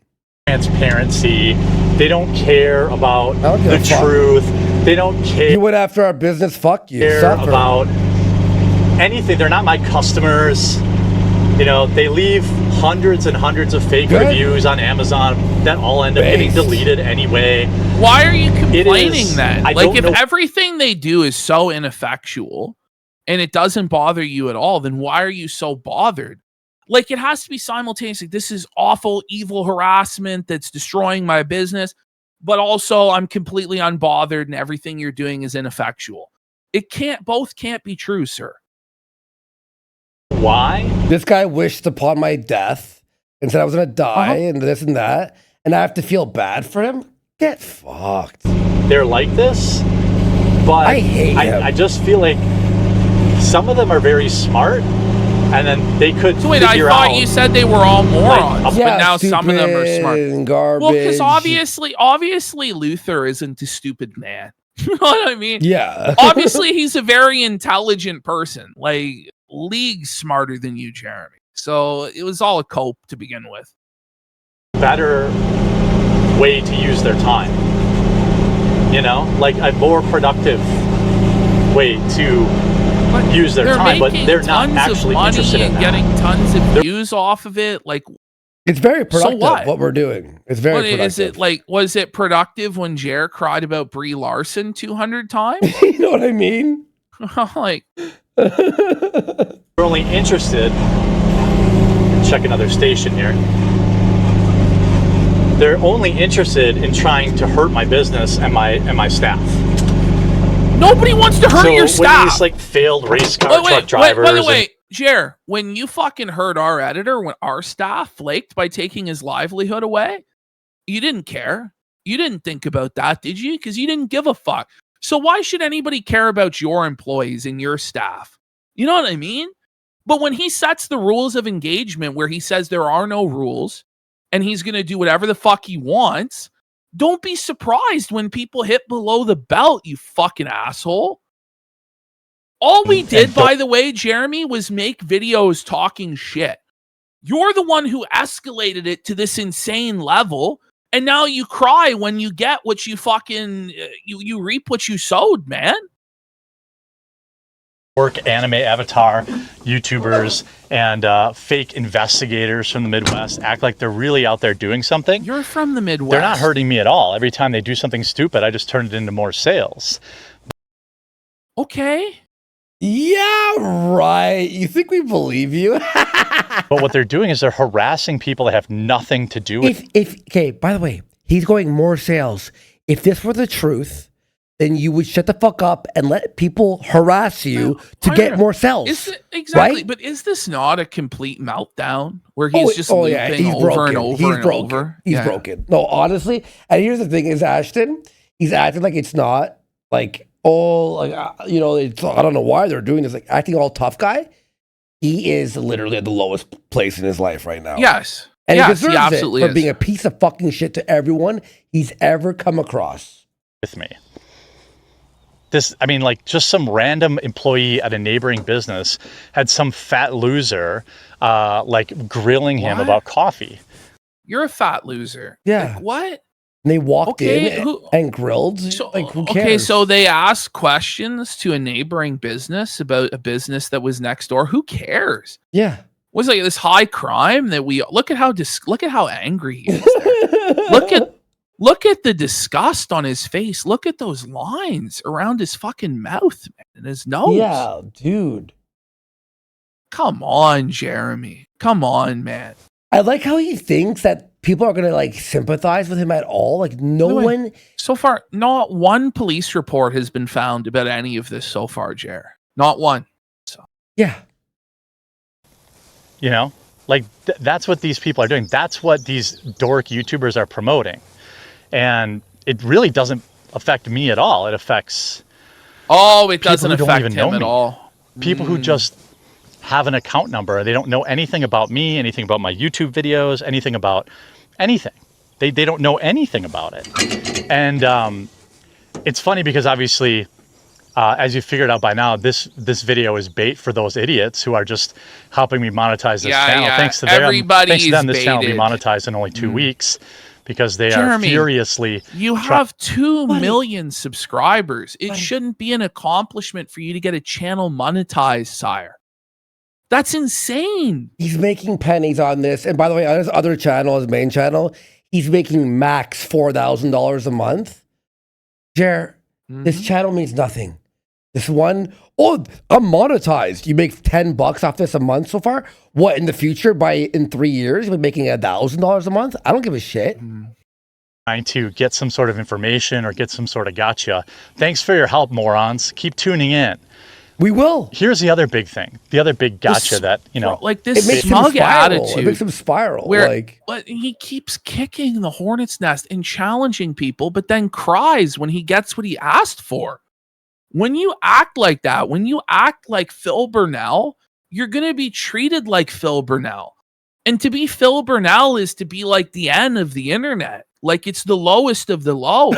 Transparency. They don't care about I don't give the a fuck. truth. They don't care. You went after our business. Fuck you. Care Suffer. about anything. They're not my customers. You know, they leave hundreds and hundreds of fake Good. reviews on Amazon that all end up getting Based. deleted anyway. Why are you complaining is- then? I Like, don't if know- everything they do is so ineffectual and it doesn't bother you at all, then why are you so bothered? Like, it has to be simultaneously. This is awful, evil harassment that's destroying my business, but also I'm completely unbothered and everything you're doing is ineffectual. Both can't be true, sir. Why? This guy wished upon my death and said I was gonna die and this and that, and I have to feel bad for him. Get fucked. They're like this, but I hate him. I just feel like some of them are very smart, and then they could So wait, I figure thought out. you said they were all morons, Yeah, but now some of them are smart. stupid and garbage. Well, because obviously Luther isn't a stupid man. You know what I mean? Yeah. Obviously, he's a very intelligent person, like leagues smarter than you, Jeremy. So it was all a cope to begin with. Better way to use their time. You know, like a more productive way to use their They're time, but making they're not tons actually of money interested in and that. getting tons of views off of it. Like, It's very productive what? we're doing. It's very what productive. is it like? Was it productive when Jer cried about Brie Larson 200 times? You know what I mean? Like, They're only interested. Check another station here. They're only interested in trying to hurt my business and my staff. nobody wants to hurt so your when staff. these like failed race car truck By drivers, the and- way, Jer, when you fucking hurt our editor, when our staff flaked by taking his livelihood away, you didn't care. You didn't think about that, did you? Because you didn't give a fuck. So why should anybody care about your employees and your staff? You know what I mean? But when he sets the rules of engagement where he says there are no rules and he's going to do whatever the fuck he wants, don't be surprised when people hit below the belt, you fucking asshole. All we did, by the way, Jeremy, was make videos talking shit. You're the one who escalated it to this insane level, and now you cry when you get what you fucking you reap what you sowed, man. work anime avatar YouTubers and fake investigators from the Midwest act like they're really out there doing something. You're from the Midwest. They're not hurting me at all. Every time they do something stupid, I just turn it into more sales. Okay. Yeah, right. You think we believe you? But what they're doing is they're harassing people that have nothing to do with Okay, by the way, he's going more sales. If this were the truth, then you would shut the fuck up and let people harass you to get more sales. Exactly, right? but is this not a complete meltdown where he's just looping he's over broken. and over He's and broken. over? He's broken. No, honestly. And here's the thing: is Ashton? He's acting like it's not like it's, I don't know why they're doing this. Like acting all tough guy. He is literally at the lowest place in his life right now. Yes, and yes, he deserves absolutely it for being a piece of fucking shit to everyone he's ever come across. with me. This, I mean, like just some random employee at a neighboring business had some fat loser like grilling him What? about coffee. You're a fat loser. Yeah. Like, what? And they walked in who- and grilled. So, like, who cares? okay, so they asked questions to a neighboring business about a business that was next door. Who cares? Yeah. Was like this high crime that we look at how angry he is there. Look at the disgust on his face. Look at those lines around his fucking mouth, man, and his nose. Yeah, dude. Come on, Jeremy. Come on, man. I like how he thinks that people are gonna like sympathize with him at all. Like no one. So far, not one police report has been found about any of this so far, Jer. Not one. So Yeah. You know, like that's what these people are doing. That's what these dork YouTubers are promoting. And it really doesn't affect me at all. It affects it doesn't who don't affect even know him at me. all. People who just have an account number. They don't know anything about me, anything about my YouTube videos, anything about anything. They don't know anything about it. And it's funny because obviously, as you figured out by now, this video is bait for those idiots who are just helping me monetize this channel. Yeah. Thanks to them, Everybody's this channel will be baited. monetized in only 2 weeks because they Jeremy, are furiously. You have 2 million subscribers. It shouldn't be an accomplishment for you to get a channel monetized, sire. That's insane. He's making pennies on this. And by the way, on his other channel, his main channel, he's making max $4,000 a month. Jer, this channel means nothing. This one, I'm monetized. You make $10 off this a month so far. What in the future? In 3 years, you'll be making $1,000 a month. I don't give a shit. Trying to get some sort of information or get some sort of gotcha. Thanks for your help, morons. Keep tuning in. We will. Here's the other big thing. The other big gotcha that, like this It makes him smug spiral. attitude. It makes him spiral. But he keeps kicking the hornet's nest and challenging people, but then cries when he gets what he asked for. When you act like that, when you act like Phil Burnell, you're going to be treated like Phil Burnell. And to be Phil Burnell is to be like the end of the internet. Like it's the lowest of the low.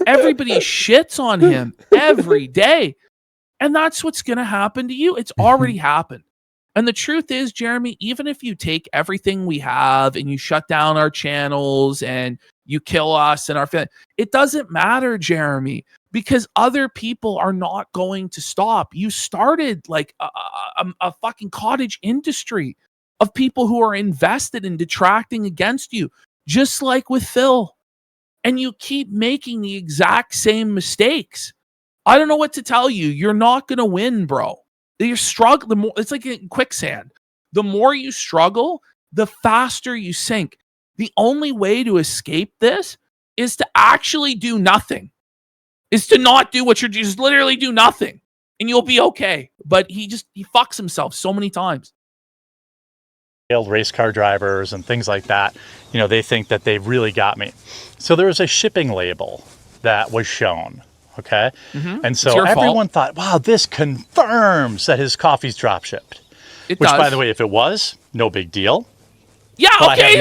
Everybody shits on him every day. And that's what's going to happen to you. It's already happened. And the truth is, Jeremy, even if you take everything we have and you shut down our channels and you kill us and our family, it doesn't matter, Jeremy, because other people are not going to stop. You started like a fucking cottage industry of people who are invested in detracting against you, just like with Phil. And you keep making the exact same mistakes. I don't know what to tell you. You're not going to win, bro. You're struggling. The more it's like in quicksand. The more you struggle, the faster you sink. The only way to escape this is to actually do nothing. Is to not do what you're just literally do nothing, and you'll be okay. But he fucks himself so many times. Race car drivers and things like that, they think that they really got me. So there was a shipping label that was shown. Okay. And so everyone thought, wow, this confirms that his coffee's drop shipped. Which, by the way, if it was, no big deal. Yeah, but okay.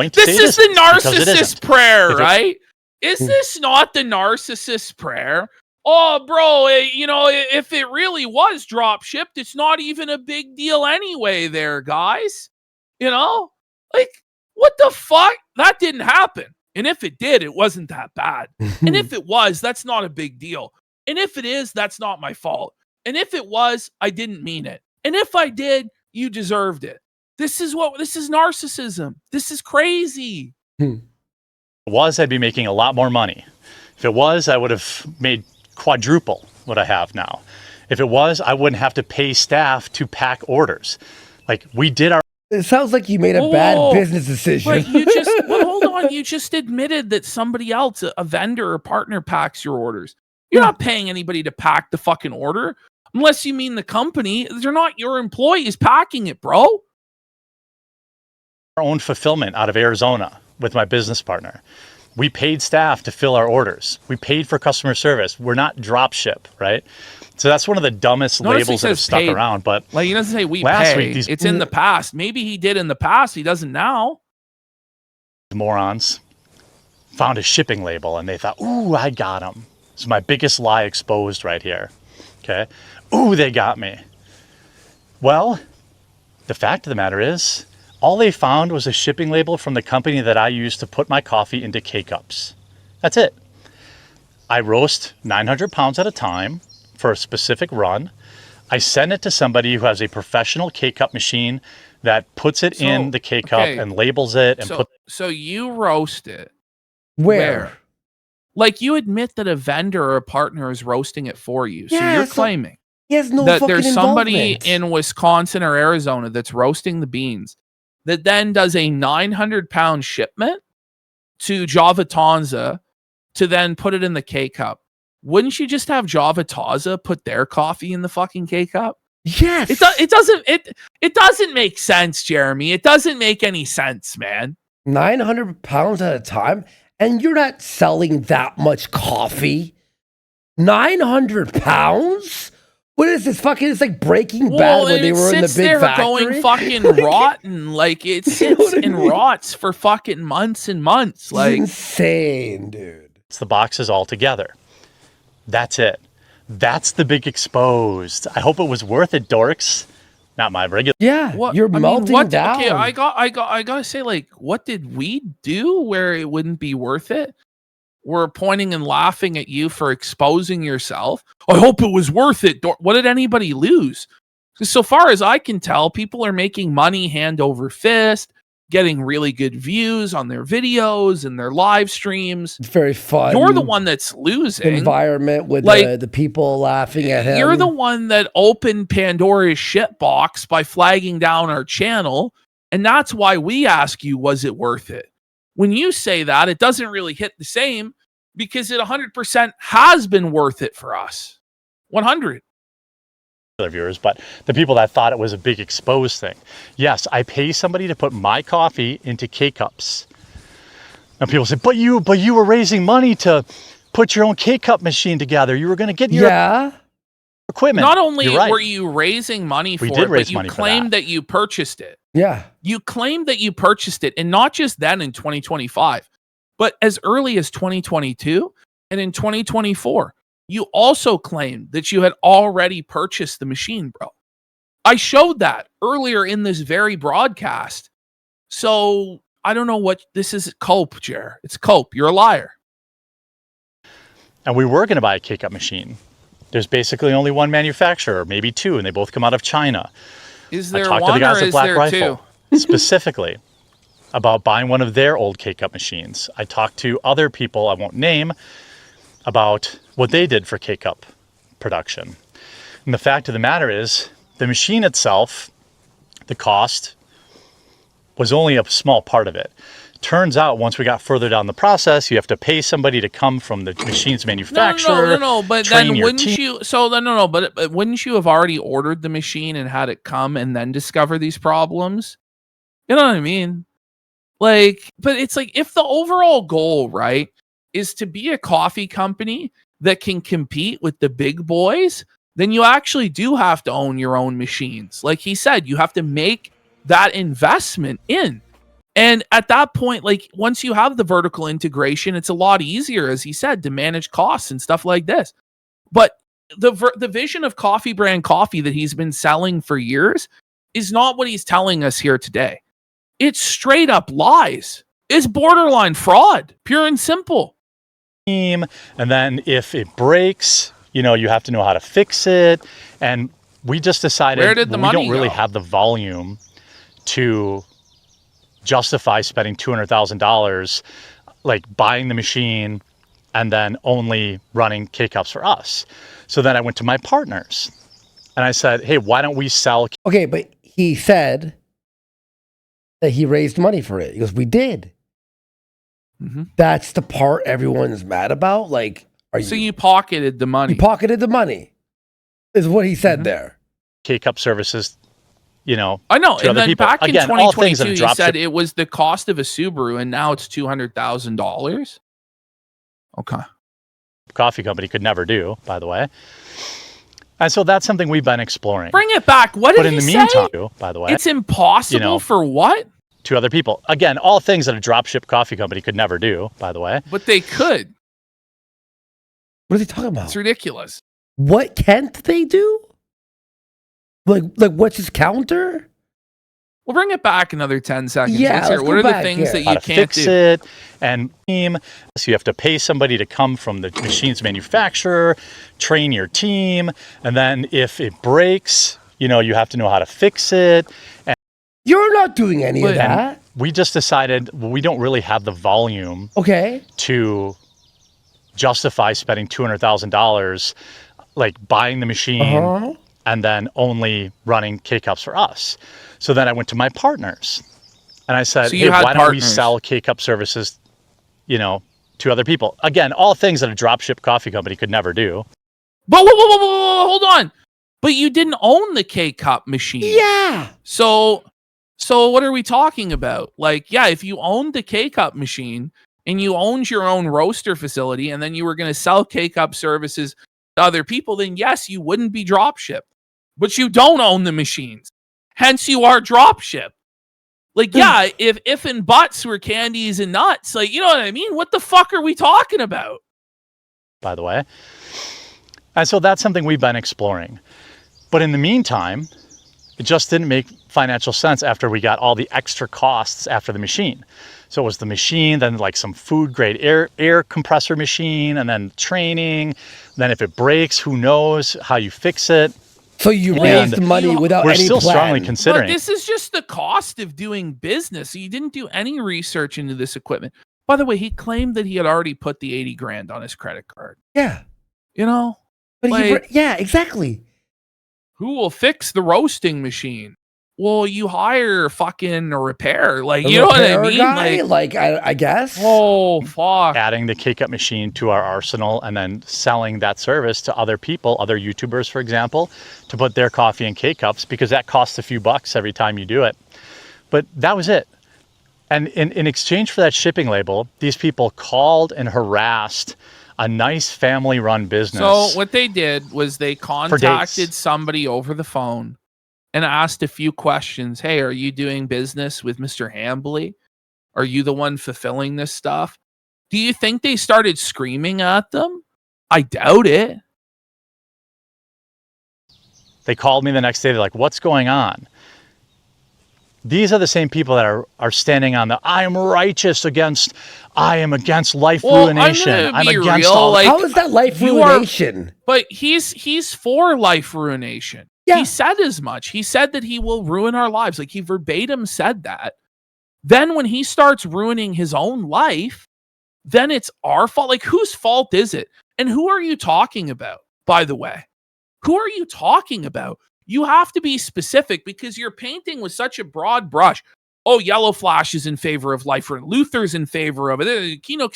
This is the narcissist prayer, right? Is this not the narcissist prayer? Oh, bro, if it really was drop shipped, it's not even a big deal anyway there, guys. Like, what the fuck? That didn't happen. And if it did, it wasn't that bad. And if it was, that's not a big deal. And if it is, that's not my fault. And if it was, I didn't mean it. And if I did, you deserved it. This is narcissism. This is crazy. If it was, I'd be making a lot more money. If it was, I would have made quadruple what I have now. If it was, I wouldn't have to pay staff to pack orders. Like, we did our It sounds like you made a bad business decision. But you just hold on. You just admitted that somebody else, a vendor or partner, packs your orders. You're not paying anybody to pack the fucking order, unless you mean the company. They're not your employees packing it, bro. Our own fulfillment out of Arizona with my business partner. We paid staff to fill our orders. We paid for customer service. We're not drop ship, right? So that's one of the dumbest labels that have stuck around. But like, he doesn't say we last pay. week, It's in the past. Maybe he did in the past. He doesn't now. Morons found a shipping label and they thought, ooh, I got them. It's my biggest lie exposed right here. Okay. Ooh, they got me. Well, the fact of the matter is, all they found was a shipping label from the company that I use to put my coffee into K-Cups. That's it. I roast 900 pounds at a time for a specific run. I send it to somebody who has a professional K-Cup machine that puts it in the K-Cup and labels it. And so you roast it. Where? Like, you admit that a vendor or a partner is roasting it for you. So you're claiming he has no that fucking there's somebody involvement. in Wisconsin or Arizona that's roasting the beans that then does a 900-pound shipment to Java Tonza to then put it in the K-Cup. Wouldn't you just have Java Tonza put their coffee in the fucking K-Cup? Yes. It doesn't make sense, Jeremy. It doesn't make any sense, man. 900 pounds at a time, and you're not selling that much coffee. 900 pounds? What is this fucking? It's like Breaking Bad when they were in the big factory. Going fucking rotten. Like, it sits and rots for fucking months and months. Like, it's insane, dude. it's the boxes all together. That's it. That's the big exposed. I hope it was worth it, dorks. Not my regular. Yeah, you're melting down. Okay, I gotta say, like, what did we do where it wouldn't be worth it? We're pointing and laughing at you for exposing yourself. I hope it was worth it. What did anybody lose? Because so far as I can tell, people are making money hand over fist, getting really good views on their videos and their live streams. It's very fun. You're the one that's losing. Environment with like, the people laughing at him. You're the one that opened Pandora's shitbox by flagging down our channel. And that's why we ask you, was it worth it? When you say that, it doesn't really hit the same because it 100% has been worth it for us. 100. Viewers, but the people that thought it was a big exposed thing. Yes, I pay somebody to put my coffee into K-Cups. Now people say, but you were raising money to put your own K-Cup machine together. You were going to get your equipment. Not only were you raising money for it, but you claimed that you purchased it. Yeah. You claimed that you purchased it, and not just then in 2025, but as early as 2022 and in 2024. You also claimed that you had already purchased the machine, bro. I showed that earlier in this very broadcast. So I don't know what this is. Cope, Jer. It's cope. You're a liar. And we were going to buy a K-Cup machine. There's basically only one manufacturer, maybe two, and they both come out of China. Is there I talked one to the guys or at is Black there Rifle two? specifically about buying one of their old K-Cup machines. I talked to other people I won't name about what they did for K-Cup production. And the fact of the matter is, the machine itself, the cost, was only a small part of it. Turns out once we got further down the process, you have to pay somebody to come from the machine's manufacturer. No, but then wouldn't you, but wouldn't you have already ordered the machine and had it come and then discover these problems? You know what I mean? Like, but it's like, if the overall goal, right, is to be a coffee company that can compete with the big boys, then you actually do have to own your own machines. Like he said, you have to make that investment in. And at that point, like, once you have the vertical integration, it's a lot easier, as he said, to manage costs and stuff like this. But the vision of Coffee Brand Coffee that he's been selling for years is not what he's telling us here today. It's straight up lies. It's borderline fraud, pure and simple. And then if it breaks, you have to know how to fix it. And we just decided Where did the money don't really go? have the volume to justify spending $200,000, like buying the machine, and then only running K-Cups for us. So then I went to my partners and I said, hey, why don't we sell? Okay, but he said that he raised money for it. He goes, we did. Mhm. That's the part everyone's mad about. Like, So you pocketed the money. You pocketed the money, is what he said Mhm. there. K-Cup services, I know. to And other then people. back in Again, all things that 2022, are he drop said ship- it was the cost of a Subaru, and now it's $200,000. Okay. coffee company could never do, by the way. And so that's something we've been exploring. Bring it back. What But did in he the say? meantime, by the way, It's impossible for what? to other people. Again, all things that a dropship coffee company could never do, by the way. But they could. What is he talking about? It's ridiculous. What can't they do? Like what's his counter? We'll bring it back another 10 seconds. Yeah, Let's hear it. let's What go are the back, things yeah. that How you to can't fix do? it and team. So you have to pay somebody to come from the machine's manufacturer, train your team, and then if it breaks, you have to know how to fix it. And You're not doing any of that. we just decided we don't really have the volume Okay. to justify spending $200,000 like buying the machine and then only running K-Cups for us. So then I went to my partners and I said, So hey, you had why don't we partners. sell K-Cup services, to other people? Again, all things that a dropship coffee company could never do. But whoa, hold on. But you didn't own the K-Cup machine. Yeah. So what are we talking about? Like, yeah, if you owned the K-Cup machine and you owned your own roaster facility and then you were going to sell K-Cup services to other people, then yes, you wouldn't be dropship. But you don't own the machines. Hence, you are dropship. Like, yeah, if and buts were candies and nuts, like, you know what I mean? What the fuck are we talking about? By the way. And so that's something we've been exploring. But in the meantime, it just didn't make financial sense after we got all the extra costs after the machine. So it was the machine, then like some food grade air compressor machine, and then training. Then if it breaks, who knows how you fix it. So you raised money without We're any still plan. strongly But considering. this is just the cost of doing business. So you didn't do any research into this equipment. By the way, he claimed that he had already put the 80 grand on his credit card. Yeah. But Like- yeah, exactly. Who will fix the roasting machine? Well, you hire fucking a repair. Like, A you know what I repair mean? guy, like I guess. Oh, fuck. Adding the K-Cup machine to our arsenal and then selling that service to other people, other YouTubers, for example, to put their coffee in K-Cups, because that costs a few bucks every time you do it. But that was it. And in exchange for that shipping label, these people called and harassed a nice family-run business. So what they did was they contacted somebody over the phone and asked a few questions. Hey, are you doing business with Mr. Hambly? Are you the one fulfilling this stuff? Do you think they started screaming at them? I doubt it. They called me the next day. They're like, what's going on? These are the same people that are standing on the I am against life ruination. I'm against all like, how is that life ruination? But he's for life ruination. Yeah. He said as much. He said that he will ruin our lives. Like, he verbatim said that. Then when he starts ruining his own life, then it's our fault. Like, whose fault is it? And who are you talking about, by the way? Who are you talking about? You have to be specific, because you're painting with such a broad brush. Oh, Yellow Flash is in favor of life, or Luther's in favor of it. Kino,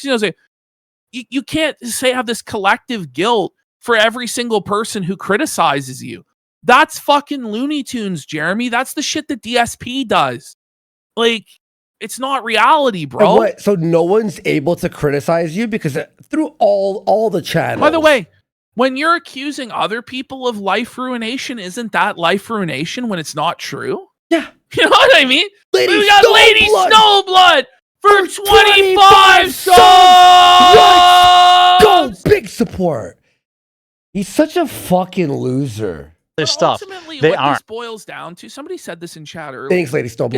you can't say have this collective guilt for every single person who criticizes you. That's fucking Looney Tunes, Jeremy. That's the shit that DSP does. Like, it's not reality, bro. And what? So no one's able to criticize you because through all the channels. By the way, when you're accusing other people of life ruination, isn't that life ruination when it's not true? Yeah. You know what I mean? Lady We got Lady Snowblood Snowblood for 25 Go, subs! big support. He's such a fucking loser. this But stuff. ultimately, They what aren't. this boils down to, somebody said this in chat earlier. Thanks, Lady Snowblood.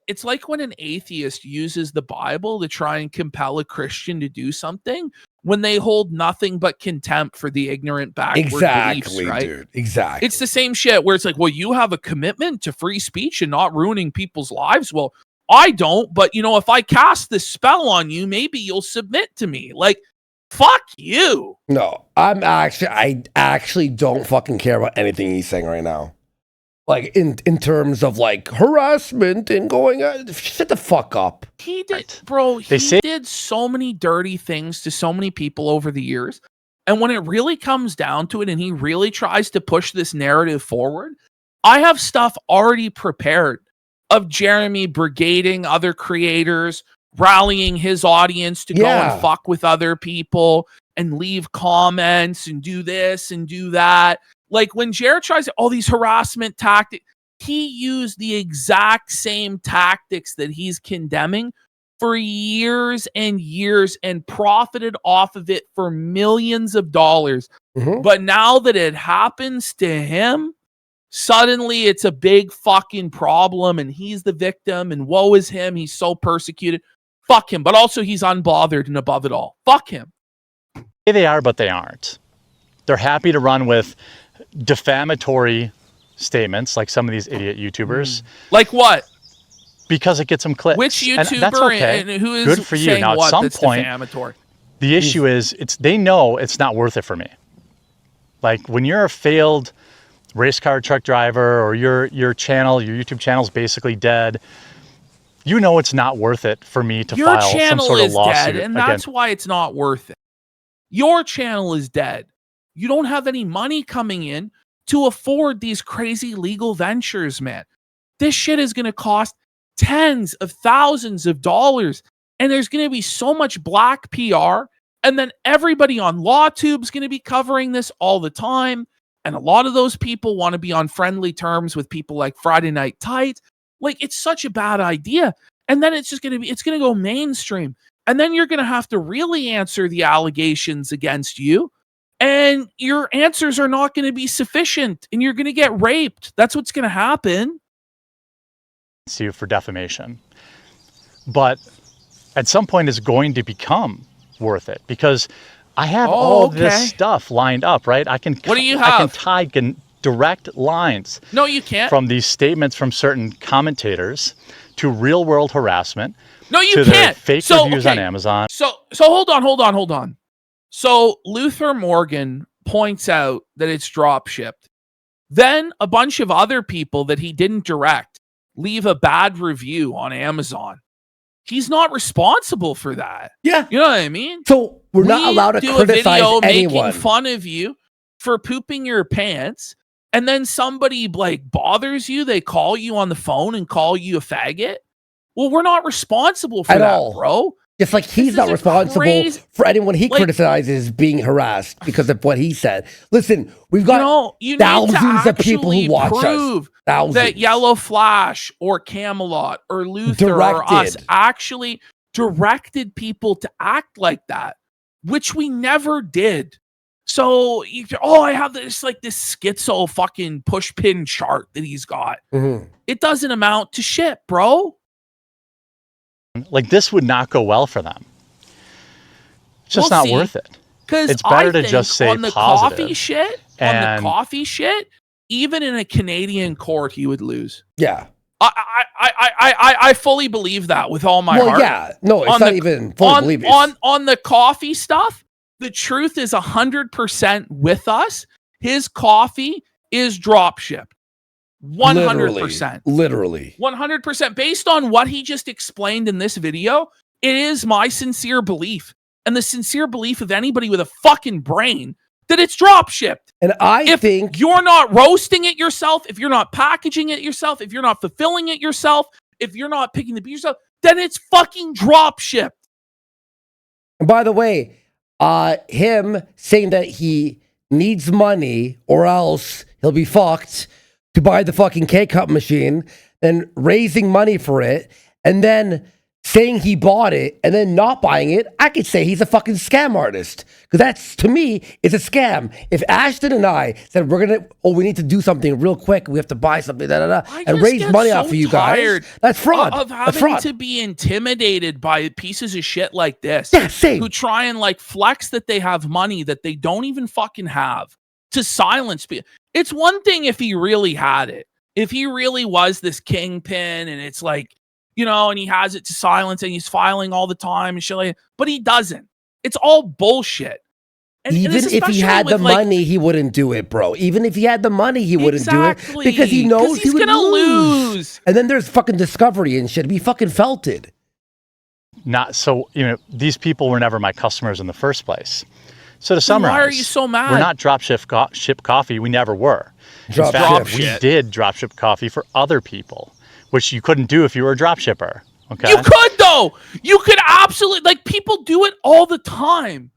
It's like when an atheist uses the Bible to try and compel a Christian to do something when they hold nothing but contempt for the ignorant backward beliefs, right? Dude. Exactly. It's the same shit where it's like, well, you have a commitment to free speech and not ruining people's lives. Well, I don't, but if I cast this spell on you, maybe you'll submit to me. Like, Fuck you. No, I actually don't fucking care about anything he's saying right now. Like in terms of like harassment and going, shut the fuck up. He did, Right. bro. They He did so many dirty things to so many people over the years. And when it really comes down to it and he really tries to push this narrative forward, I have stuff already prepared of Jeremy brigading other creators, rallying his audience to go and fuck with other people and leave comments and do this and do that. Like when Jared tries all these harassment tactics, he used the exact same tactics that he's condemning for years and years and profited off of it for millions of dollars. Mhm. But now that it happens to him, suddenly it's a big fucking problem and he's the victim and woe is him. He's so persecuted. Fuck him. But also he's unbothered and above it all. Fuck him. They are, but they aren't. They're happy to run with defamatory statements like some of these idiot YouTubers. Like what? Because it gets them clicks. Which YouTuber and that's okay. and who is good for you. saying Now, what at some that's point, defamatory? the issue is they know it's not worth it for me. Like when you're a failed race car truck driver or your YouTube channel's basically dead, you know it's not worth it for me to Your file some channel sort of is lawsuit dead, and that's why it's not worth it. Your channel is dead. You don't have any money coming in to afford these crazy legal ventures, man. This shit is going to cost tens of thousands of dollars, and there's going to be so much black PR, and then everybody on LawTube is going to be covering this all the time, and a lot of those people want to be on friendly terms with people like Friday Night Tights. Like, it's such a bad idea. And then it's going to go mainstream. And then you're going to have to really answer the allegations against you. And your answers are not going to be sufficient. And you're going to get raped. That's what's going to happen. you for defamation. But at some point it's going to become worth it because I have all this stuff lined up, right? I can What do you I can have? tie direct lines No, you can't. from these statements from certain commentators to real world harassment. No, you to can't. Their fake So, reviews on Amazon. So hold on. So Luther Morgan points out that it's drop shipped. Then a bunch of other people that he didn't direct leave a bad review on Amazon. He's not responsible for that. Yeah. You know what I mean? So we're not allowed to do criticize a video anyone. making fun of you for pooping your pants, and then somebody like bothers you. They call you on the phone and call you a faggot. Well, we're not responsible for At that, all. bro. Just like he's This not is a responsible crazy- for anyone he like- criticizes being harassed because of what he said. Listen, we've got You thousands need to of people who actually watch us. prove Thousands. that Yellow Flash or Camelot or Luther or us Directed. actually directed people to act like that, which we never did. So, I have this schizo fucking push pin chart that he's got. Mhm. It doesn't amount to shit, bro. Like this would not go well for them. It's just We'll not see. worth it. Because It's better to think just say on the positive. coffee shit, And- even in a Canadian court, he would lose. Yeah. I fully believe that with all my Well, heart. yeah. No, it's On not the- even fully believe it. On the coffee stuff, the truth is 100% with us. His coffee is drop shipped. 100%. Literally. 100%. Based on what he just explained in this video, it is my sincere belief and the sincere belief of anybody with a fucking brain that it's drop shipped. And I If think you're not roasting it yourself, if you're not packaging it yourself, if you're not fulfilling it yourself, if you're not picking the beef yourself, then it's fucking drop shipped. and by the way, him saying that he needs money or else he'll be fucked to buy the fucking K-Cup machine, then raising money for it, and then saying he bought it and then not buying it, I could say he's a fucking scam artist. Because that's, to me, is a scam. If Ashton and I said we need to do something real quick, we have to buy something, and just raise get money so off of you tired guys, that's fraud. Of That's having fraud. to be intimidated by pieces of shit like this. Yeah, same. Who try and flex that they have money that they don't even fucking have to silence people. It's one thing if he really had it. If he really was this kingpin and it's and he has it to silence and he's filing all the time and shit like that, but he doesn't. It's all bullshit. And Even this if he especially had the with, like, money, he wouldn't do it, bro. Even if he had the money, he wouldn't do it because he Exactly, knows 'cause he he's would gonna lose. lose. And then there's fucking Discovery and shit. We fucking felt it. Not so, these people were never my customers in the first place. So to Then summarize, why are you so mad? we're not ship coffee. We never were. Drop in fact, ship. we did dropship coffee for other people, which you couldn't do if you were a dropshipper. Okay. You could though. You could absolutely, like, people do it all the time.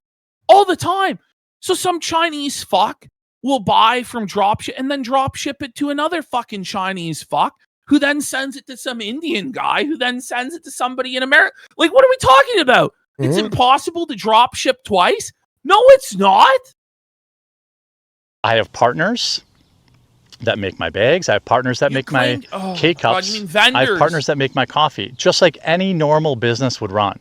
All the time. So some Chinese fuck will buy from dropship and then dropship it to another fucking Chinese fuck who then sends it to some Indian guy who then sends it to somebody in America. Like, what are we talking about? It's impossible to dropship twice? No, it's not. I have partners that make my bags. I have partners that make my K-Cups. You mean vendors. I have partners that make my coffee, just like any normal business would run.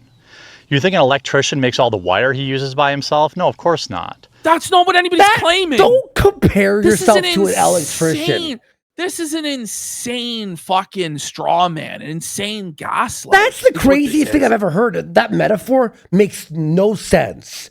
You think an electrician makes all the wire he uses by himself? No, of course not. That's not what anybody's claiming. Don't compare This is yourself an to an electrician. insane- This is an insane fucking straw man, an insane gaslight. That's the is what craziest this thing is. I've ever heard. That metaphor makes no sense.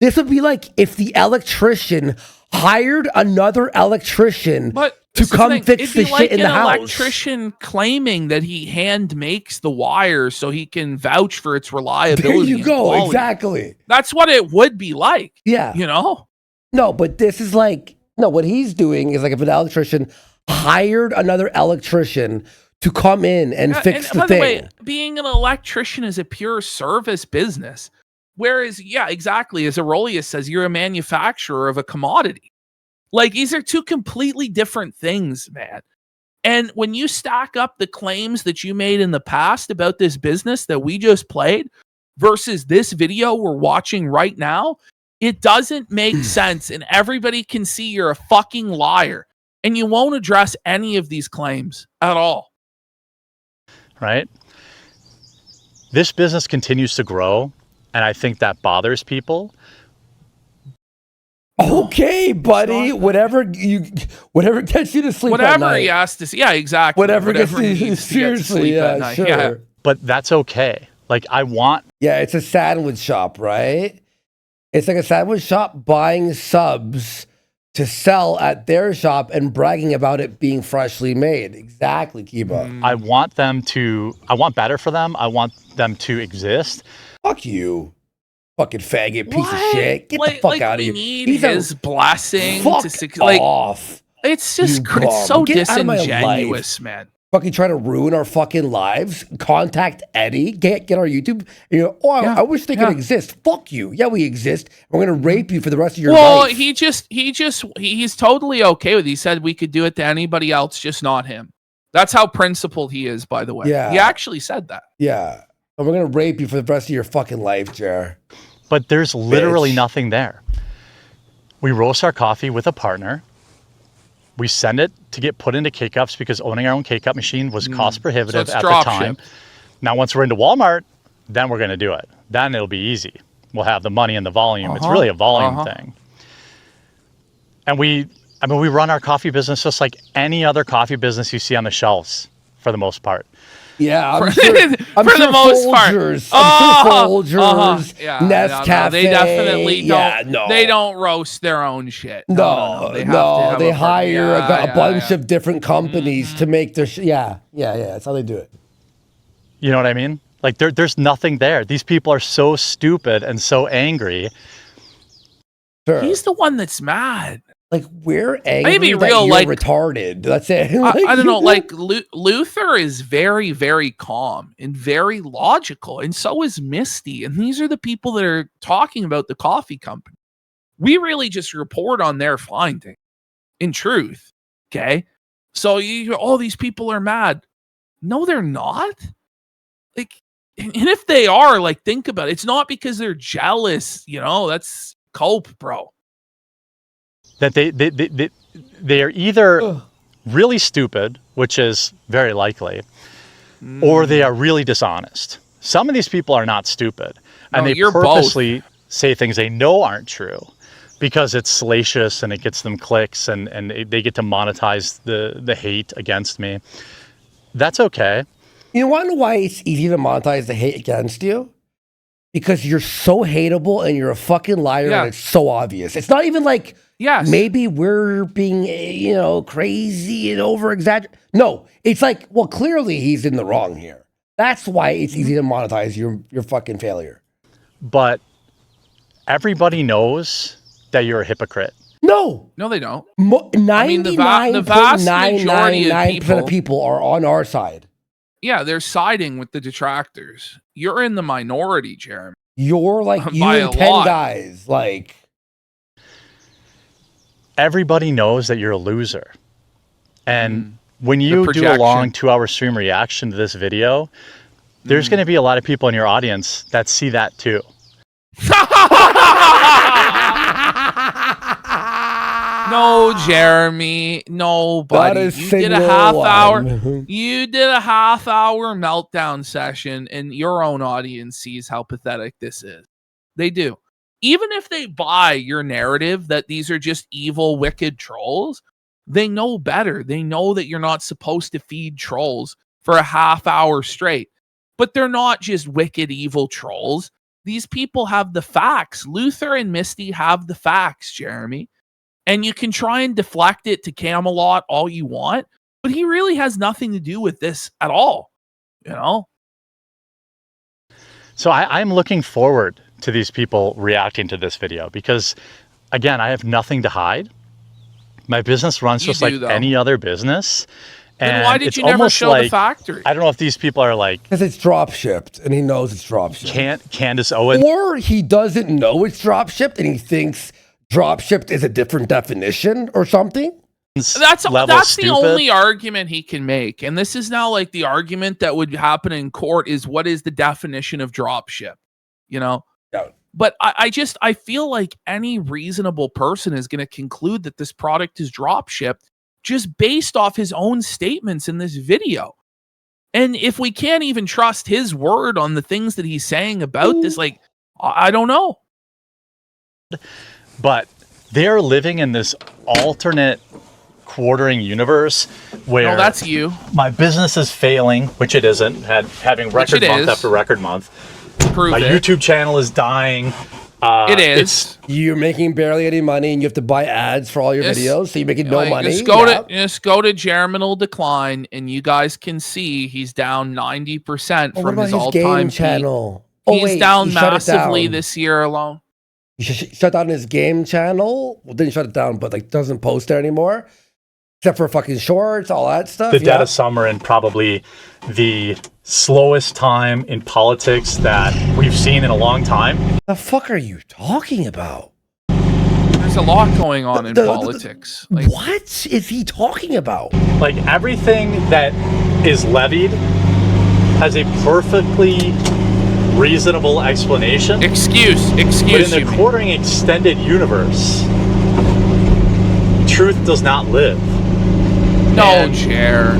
This would be like if the electrician hired another electrician But to this is come thing. fix It'd the be shit like in the an house. electrician claiming that he hand makes the wires so he can vouch for its There reliability. you and go. quality. Exactly. That's what it would be like. Yeah. You know? No, but this is like, no, what he's doing is like if an electrician hired another electrician to come in and fix the by thing. the way, being an electrician is a pure service business. Whereas, yeah, exactly, as Aurelius says, you're a manufacturer of a commodity. Like, these are two completely different things, man. And when you stack up the claims that you made in the past about this business that we just played versus this video we're watching right now, it doesn't make sense. And everybody can see you're a fucking liar. And you won't address any of these claims at all. Right? This business continues to grow, and I think that bothers people. Okay, buddy. Whatever gets you to sleep at Whatever night. he has to see. Yeah, exactly. Whatever gets he you needs to get to seriously, sleep at yeah, night. sure. Yeah. But that's okay. Like, I want Yeah, it's a sandwich shop, right? It's like a sandwich shop buying subs to sell at their shop and bragging about it being freshly made. Exactly, Kiba. I want better for them. I want them to exist. Fuck you. Fucking faggot piece of What? shit. Get like, the fuck like out of we here. need He's his a blessing fuck to like. off. It's just you it's so bum. Get out of my disingenuous, man. Fucking trying to ruin our fucking lives. Contact Eddie. Get our YouTube. You know, I wish they could exist. Fuck you. Yeah, we exist. We're gonna rape you for the rest of your life. He's totally okay with it. He said we could do it to anybody else, just not him. That's how principled he is, by the way. Yeah. He actually said that. Yeah. And we're gonna rape you for the rest of your fucking life, Jer. But there's literally Bitch. nothing there. We roast our coffee with a partner. We send it to get put into K-Cups because owning our own K-Cup machine was cost prohibitive it's at the drop time. shipped. Now, once we're into Walmart, then we're going to do it. Then it'll be easy. We'll have the money and the volume. It's really a volume thing. And we run our coffee business just like any other coffee business you see on the shelves for the most part. Yeah, I'm For sure, the most part. Folgers. I'm sure Folgers, Yeah, Nescafe. they definitely don't. Yeah, no. They don't roast their own shit. No, They have to have they a partner. hire a bunch of different companies Mm-hmm. to make their yeah. That's how they do it. You know what I mean? Like there's nothing there. These people are so stupid and so angry. Sure. He's the one that's mad. Like we're angry Maybe that real, you're like- retarded. That's it. I don't know. Like Luther is very, very calm and very logical, and so is Misty. And these are the people that are talking about the coffee company. We really just report on their finding. In truth, okay. So all these people are mad. No, they're not. Like, and if they are, like, think about it. It's not because they're jealous. You know, that's cope, bro. That they are either really stupid, which is very likely, or they are really dishonest. Some of these people are not stupid, and No, they you're purposely say things they know aren't true because it's salacious and it gets them clicks and they get to monetize the hate against me. That's okay. You want to know why it's easy to monetize the hate against you? because you're so hateable and you're a fucking liar Yeah. and it's so obvious. It's not even like Yes. maybe we're being, crazy and over exaggerated. No, it's like, well, clearly he's in the wrong here. That's why it's easy to monetize your fucking failure. But everybody knows that you're a hypocrite. No, No, they don't. 99.999% of people are on our side. Yeah, they're siding with the detractors. You're in the minority, Jeremy. You're like you By and a 10 lot. guys. Like, Everybody knows that you're a loser. And when you do a projection. long 2-hour stream reaction to this video, there's going to be a lot of people in your audience that see that too. No, Jeremy. No, buddy. Not a You did a single half one. hour. You did a half-hour meltdown session, and your own audience sees how pathetic this is. They do. Even if they buy your narrative that these are just evil, wicked trolls, they know better. They know that you're not supposed to feed trolls for a half hour straight. But they're not just wicked, evil trolls. These people have the facts. Luther and Misty have the facts, Jeremy. And you can try and deflect it to Camelot all you want, but he really has nothing to do with this at all. So I'm looking forward to these people reacting to this video because, again, I have nothing to hide. My business runs You just do, like though. any other business. Then And why did it's you never almost show like, the factory? I don't know if these people are like because it's drop shipped and he knows it's drop shipped. Candace Owens. Or he doesn't know it's drop shipped and he thinks drop shipped is a different definition or something. That's level the stupid. only argument he can make. And this is now like the argument that would happen in court is what is the definition of dropship? Yeah. But I feel like any reasonable person is going to conclude that this product is dropshipped just based off his own statements in this video. And if we can't even trust his word on the things that he's saying about this, like, I don't know. But they're living in this alternate quartering universe where No, that's you. my business is failing, which it isn't, having record it month is. after record month. Prove My it. YouTube channel is dying. It is. It's, You're making barely any money and you have to buy ads for all your Yes. videos, so you're making no Like, money. Just go to Germinal Decline, and you guys can see he's down 90% Oh, what from about his his all-time game peak. channel? He's down he shut it massively down. this year alone. He shut down his game channel. Well, didn't shut it down, but like doesn't post there anymore. Except for fucking shorts, all that stuff. the dead of summer and probably the slowest time in politics that we've seen in a long time. The fuck are you talking about? There's a lot going on in The- politics. Like, What is he talking about? Like everything that is levied has a perfectly reasonable explanation. excuse But in the me. quartering extended universe, truth does not live. No, and Jer.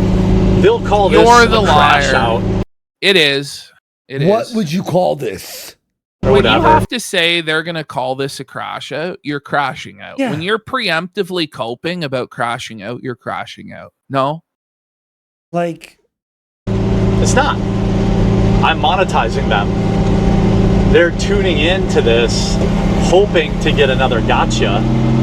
They'll call this You're a the crash liar. out It is. It is. What would you call this? or When you whatever. have to say they're going to call this a crash out, you're crashing out. Yeah. When you're preemptively coping about crashing out, you're crashing out. No? Like, It's not. I'm monetizing them. They're tuning into this, hoping to get another gotcha.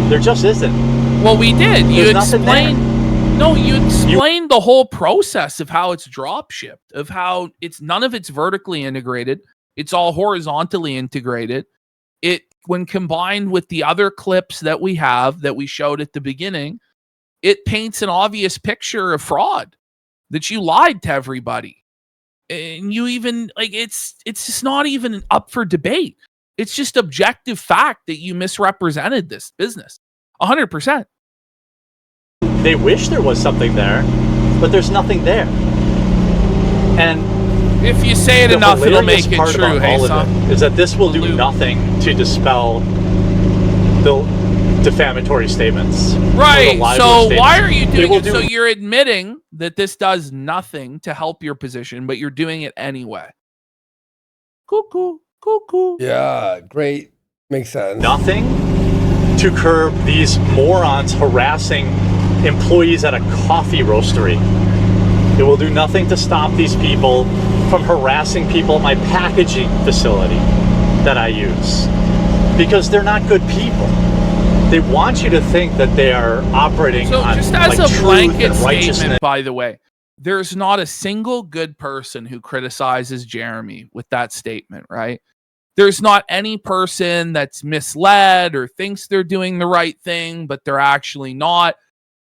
There just isn't. Well, we did. You There's nothing explained. No, you explained the whole process of how it's drop shipped, of how it's none of it's vertically integrated. It's all horizontally integrated. It, when combined with the other clips that we have that we showed at the beginning, it paints an obvious picture of fraud, that you lied to everybody. And you even like it's just not even up for debate. It's just objective fact that you misrepresented this business 100%. They wish there was something there, but there's nothing there. And If you say it the enough, it'll hilarious make it part true. about Hey, all of son. it is that this will do Salute. nothing to dispel the defamatory statements. or the Right. libel So statements. why are you It doing will it? do- So you're admitting that this does nothing to help your position, but you're doing it anyway. Cuckoo, cuckoo. yeah, great. Makes sense. nothing to curb these morons harassing employees at a coffee roastery. It will do nothing to stop these people from harassing people at my packaging facility. that I use because they're not good people. They want you to think that they are operating So on just as like a truth blanket and righteousness. statement, by the way, there's not a single good person who criticizes Jeremy with that statement, right? There's not any person that's misled or thinks they're doing the right thing, but they're actually not.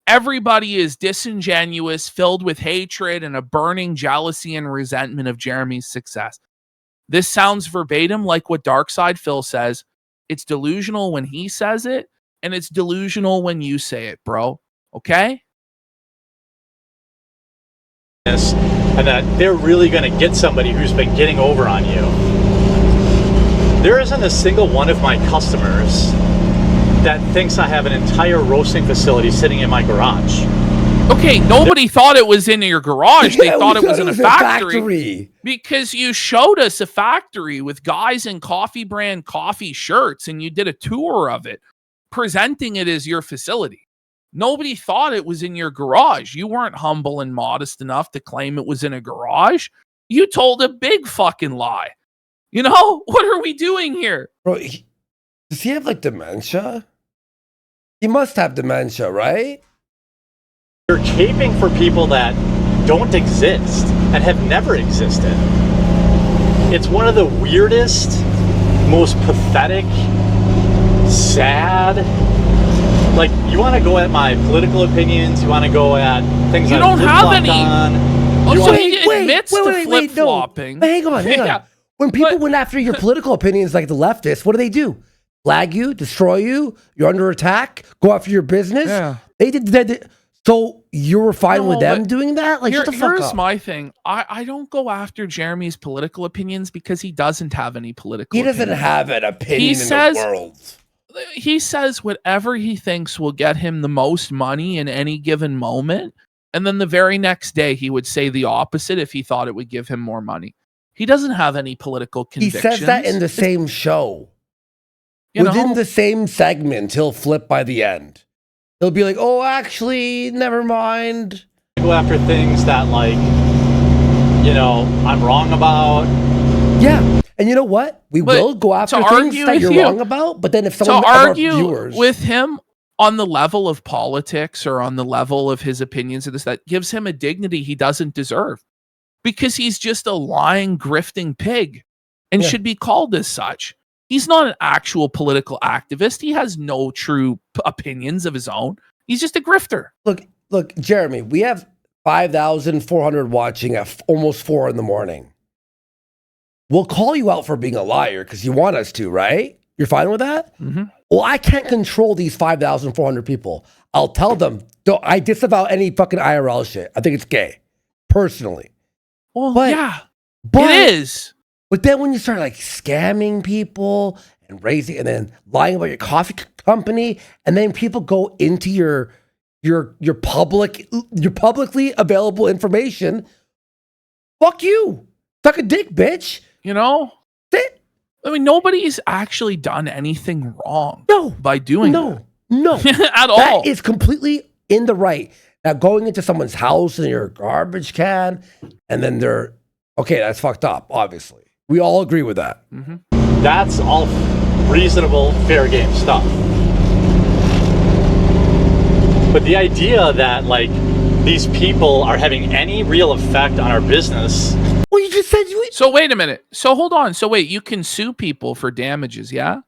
Everybody is disingenuous, filled with hatred and a burning jealousy and resentment of Jeremy's success. This sounds verbatim like what Darkside Phil says. It's delusional when he says it, and it's delusional when you say it, bro. Okay? And that they're really going to get somebody who's been getting over on you. There isn't a single one of my customers that thinks I have an entire roasting facility sitting in my garage. Okay, nobody thought it was in your garage. They thought it was in a factory. Because you showed us a factory with guys in coffee brand coffee shirts and you did a tour of it, presenting it as your facility. Nobody thought it was in your garage. You weren't humble and modest enough to claim it was in a garage. You told a big fucking lie. You know, what are we doing here? Bro, does he have like dementia? He must have dementia, right? You're caping for people that don't exist and have never existed. It's one of the weirdest, most pathetic, sad. Like, you want to go at my political opinions, you want to go at things You I don't have flip-flopped any. on. Oh, You so want- he admits to flip-flopping. No. Hang on. Yeah. When people But- went after your political opinions like the leftists, what do? Flag you, destroy you, you're under attack, go after your business? Yeah. They did. So you were fine No, with them but doing that? Like, shut the fuck here's up. my thing. I don't go after Jeremy's political opinions because he doesn't have any political He doesn't opinions. have an opinion in says- the world. He says whatever he thinks will get him the most money in any given moment. And then the very next day, he would say the opposite if he thought it would give him more money. He doesn't have any political He convictions. says that in the same show. You Within know? the same segment, he'll flip by the end. He'll be like, oh, actually, never mind. Go after things that, like, you know, I'm wrong about. Yeah. And you know what? We But will go after to things argue that with you're you- wrong about, but then if To someone of our argue viewers, with him on the level of politics or on the level of his opinions of this, that gives him a dignity he doesn't deserve because he's just a lying, grifting pig and Yeah. should be called as such. He's not an actual political activist. He has no true opinions of his own. He's just a grifter. look, Jeremy, we have 5,400 watching at almost 4 a.m. We'll call you out for being a liar because you want us to, right? You're fine with that? Mm-hmm. Well, I can't control these 5,400 people. I'll tell them, I disavow any fucking IRL shit. I think it's gay, personally. Well, But- yeah, But, it is. But then when you start like scamming people and raising and then lying about your coffee company, and then people go into your publicly available information, fuck you. Suck a dick, bitch. You know? Sit. I mean, nobody's actually done anything wrong No. by doing No. that. At all. That is completely in the right. Now going into someone's house in your garbage can, and then they're okay, that's fucked up, obviously. We all agree with that. That's all reasonable, fair game stuff. But the idea that, like, these people are having any real effect on our business. Well, you just said you. So wait a minute. So hold on. So wait, you can sue people for damages, yeah?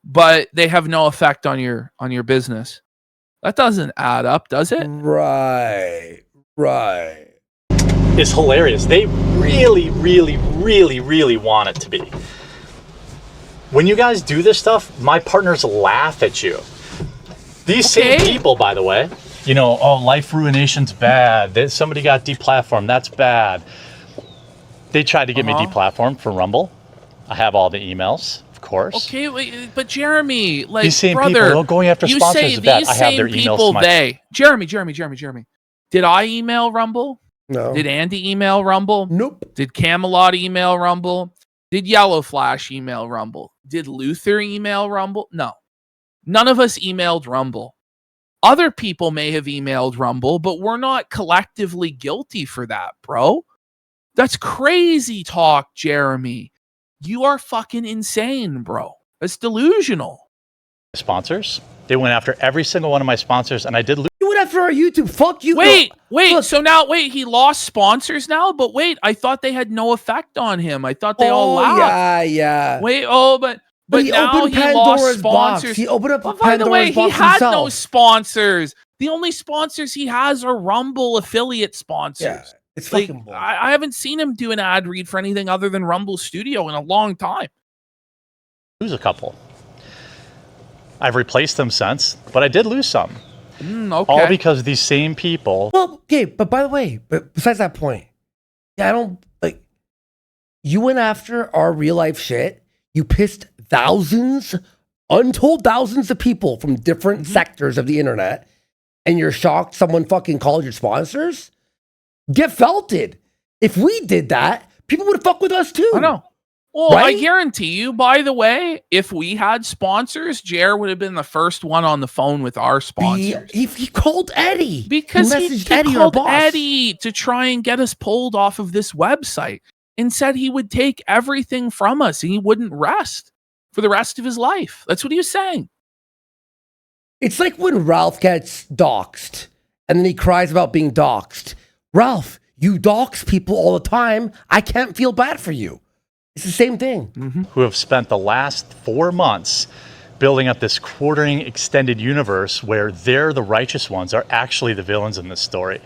But they have no effect on your business. That doesn't add up, does it? Right. Is hilarious. They really, really, really, really want it to be. When you guys do this stuff, my partners laugh at you. These same Okay. people, by the way, you know, oh, life ruination's bad. Somebody got deplatformed. That's bad. They tried to get me deplatformed for Rumble. I have all the emails, of course. Okay, wait, but Jeremy, like, These same brother, people going after you sponsors say is bad. these I have their same emails people, to my- they. Jeremy. Did I email Rumble? No. Did Andy email Rumble? Nope. Did Camelot email Rumble? Did Yellow Flash email Rumble? Did Luther email Rumble? No. None of us emailed Rumble. Other people may have emailed Rumble, but we're not collectively guilty for that, bro. That's crazy talk, Jeremy. You are fucking insane, bro. It's delusional. Sponsors. They went after every single one of my sponsors, and I did lose. You went after our YouTube. Fuck you. Wait. Look. So now, he lost sponsors now? But wait, I thought they had no effect on him. I thought they all laughed. Yeah. Wait, but he now opened he lost Pandora's sponsors. box. He opened up But by the way, Pandora's box he had no himself. sponsors. The only sponsors he has are Rumble affiliate sponsors. Yeah, it's Like, fucking bull. I haven't seen him do an ad read for anything other than Rumble Studio in a long time. Lose a couple. I've replaced them since, but I did lose some. Okay. All because these same people. Well, okay, but by the way, besides that point, yeah, I don't like. You went after our real life shit. You pissed thousands, untold thousands of people from different sectors of the internet, and you're shocked someone fucking called your sponsors? Get felted. If we did that, people would fuck with us too. I know. Well, Right? I guarantee you, by the way, if we had sponsors, Jer would have been the first one on the phone with our sponsors. He called Eddie. Because he messaged Eddie, our called boss. Eddie to try and get us pulled off of this website and said he would take everything from us and he wouldn't rest for the rest of his life. That's what he was saying. It's like when Ralph gets doxxed and then he cries about being doxxed. Ralph, you dox people all the time. I can't feel bad for you. It's the same thing. Who have spent the last 4 months building up this quartering extended universe where they're the righteous ones are actually the villains in this story.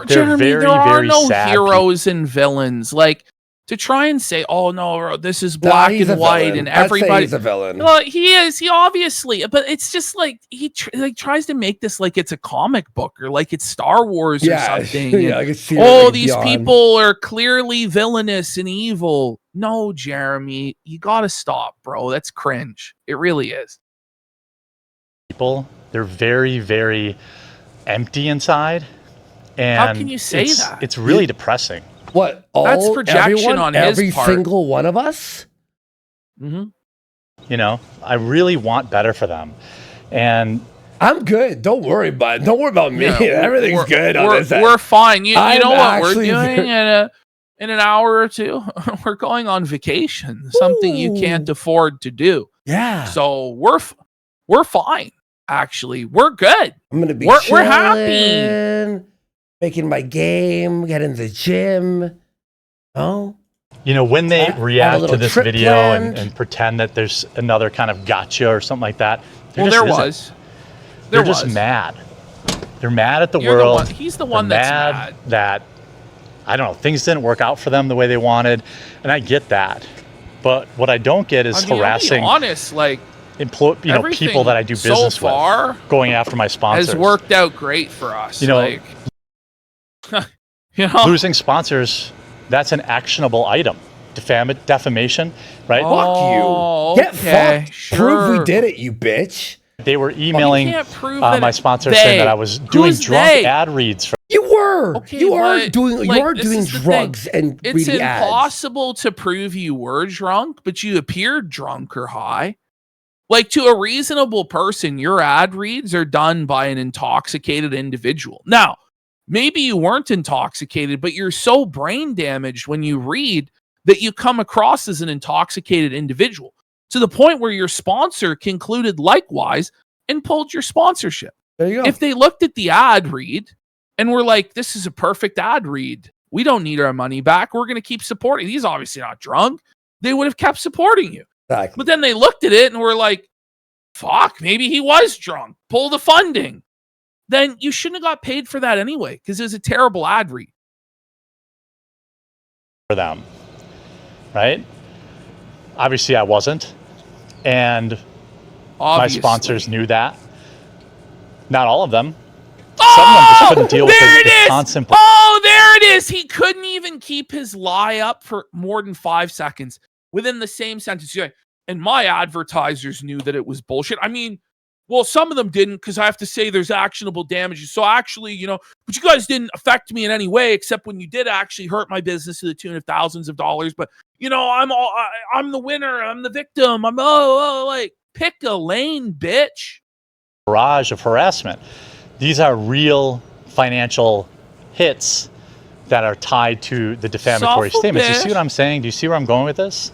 Jeremy, very, there are very no sad heroes and villains. Like, to try and say, oh no, this is black he's and a white villain. and I'd say everybody. he's a villain. Well, he is. He obviously, but it's just like he tries to make this like it's a comic book or like it's Star Wars or something. Yeah, I And, can see oh, it these beyond. people are clearly villainous and evil. No, Jeremy, you gotta stop, bro. That's cringe. It really is. People, they're very, very empty inside. And How can you say it's, that? It's really depressing. What? That's projection everyone, on his every part. single one of us? Mm-hmm. You know, I really want better for them. And I'm good. Don't worry, bud. Don't worry about me. Yeah, Everything's we're- good on we're, this end. We're fine. You I'm know what we're actually doing in an hour or two? We're going on vacation, something you can't afford to do. Yeah. So we're fine. Actually, we're good. I'm gonna be we're happy. chilling, making my game, getting to the gym. Oh, you know, when they Have a react to little this trip video planned. and pretend that there's another kind of gotcha or something like that, Well, just there isn't. was. They're just mad. They're mad at the You're the world. one- he's the one They're that's mad mad. that, I don't know, things didn't work out for them the way they wanted. And I get that. But what I don't get is I mean, I'll be harassing honest, like everything people that I do so business far with, going after my sponsors. has worked out great for us. You know, like, you know, losing sponsors, that's an actionable item. Defamation, right? Oh, fuck you. Get okay, fucked. Prove we sure. did it, you bitch. They were emailing can't prove that my it- sponsors saying that I was doing Who's drunk they? ad reads for You were. Okay, you are but, doing. like, you are this doing is the drugs and It's reading ads. impossible to prove you were drunk, but you appeared drunk or high. Like, to a reasonable person, your ad reads are done by an intoxicated individual. Now, maybe you weren't intoxicated, but you're so brain damaged when you read that you come across as an intoxicated individual to the point where your sponsor concluded likewise and pulled your sponsorship. There you go. If they looked at the ad read and were like, this is a perfect ad read, we don't need our money back, we're going to keep supporting. He's obviously not drunk. They would have kept supporting you. Exactly. But then they looked at it and were like, fuck, maybe he was drunk. Pull the funding. Then you shouldn't have got paid for that anyway because it was a terrible ad read. them, right? Obviously, I wasn't. And Obviously. my sponsors knew that. Not all of them. Some of them just couldn't deal with there the it is! constant. Oh, there it is. He couldn't even keep his lie up for more than 5 seconds within the same sentence. He's like, and my advertisers knew that it was bullshit. I mean, well, some of them didn't because I have to say there's actionable damages. So actually, you know, but you guys didn't affect me in any way except when you did actually hurt my business to the tune of thousands of dollars. But, you know, I'm the winner. I'm the victim. Like, pick a lane, bitch. Barrage of harassment. These are real financial hits that are tied to the defamatory Suffer, statements. You see bitch. what I'm saying? Do you see where I'm going with this?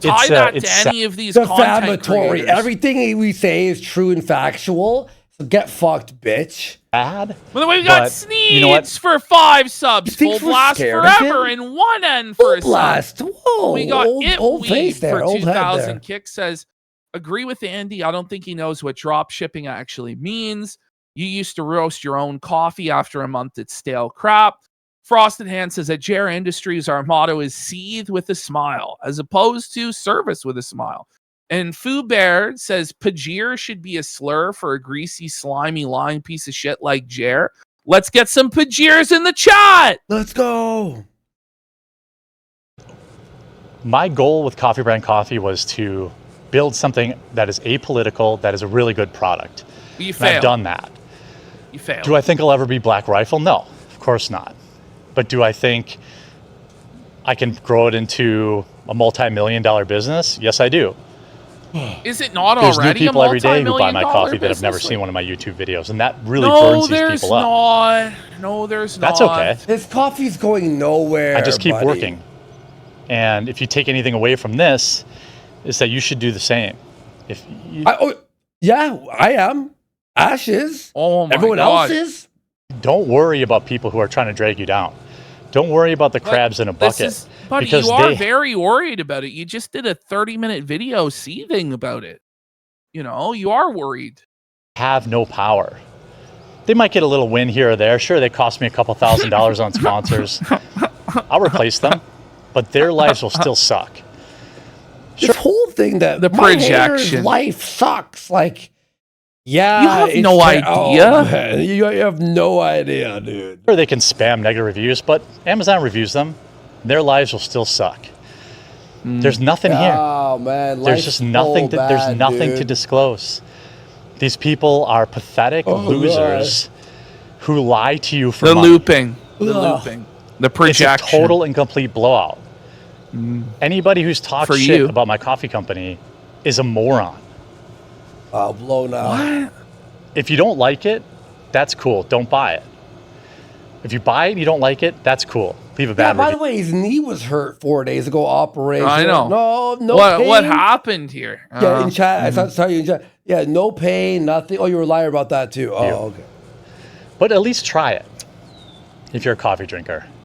Tie that to it's any of these content Defamatory. creators. Everything we say is true and factual. So get fucked, bitch. sad. Well, we got but Sneeds you know what? for 5 subs. You think Full we're Blast scared of Forever him? and 1N Full for a sub. blast. Whoa. We got old Weed face there. for Old head 2000. there. Kick says, agree with Andy. I don't think he knows what drop shipping actually means. You used to roast your own coffee. After a month, it's stale crap. Frosted Hand says at Jer Industries, our motto is seethe with a smile, as opposed to service with a smile. And Foo Bear says Pajir should be a slur for a greasy, slimy, lying piece of shit like Jer. Let's get some Pajirs in the chat. Let's go. My goal with Coffee Brand Coffee was to build something that is apolitical, that is a really good product. You And failed. I've done that. You failed. Do I think I'll ever be Black Rifle? No, of course not. But do I think I can grow it into a multi-million-dollar business? Yes, I do. Is it not There's new already people a every day who buy my multi-million-dollar coffee that have never business? seen one of my YouTube videos, and that really No, burns these there's people up. not. No, there's That's not. okay. This coffee's going nowhere. I just keep buddy. working. And if you take anything away from this, is that you should do the same. If you Yeah, I am. Ash is. Oh my Everyone God. else is. don't worry about people who are trying to drag you down. Don't worry about the But crabs in a this bucket. is- Buddy, because you are they very worried about it. You just did a 30-minute video seething about it. You know, you are worried. have no power. They might get a little win here or there. Sure, they cost me a couple $1,000s on sponsors. I'll replace them, but their lives will still suck. This whole thing that The my hater's projection. life sucks. Like, yeah, You have it's no idea. Oh, man, you have no idea, dude. Sure, they can spam negative reviews, but Amazon reviews them. Their lives will still suck. There's nothing here. Oh man, There's just nothing. There's nothing to disclose. These people are pathetic losers who lie to you for The money. looping. The Ugh. looping. The It's a projection. total and complete blowout. Anybody who's talked For shit you. about my coffee company is a moron. Oh, blown out. What? If you don't like it, that's cool. Don't buy it. If you buy it and you don't like it, that's cool. Leave a Yeah, bad by the review. way, his knee was hurt 4 days ago. Operation. I know. No what pain. happened here? Yeah, in chat. I saw you in chat. Yeah, no pain, nothing. Oh, you were a liar about that too. Oh, Yeah. okay. But at least try it if you're a coffee drinker.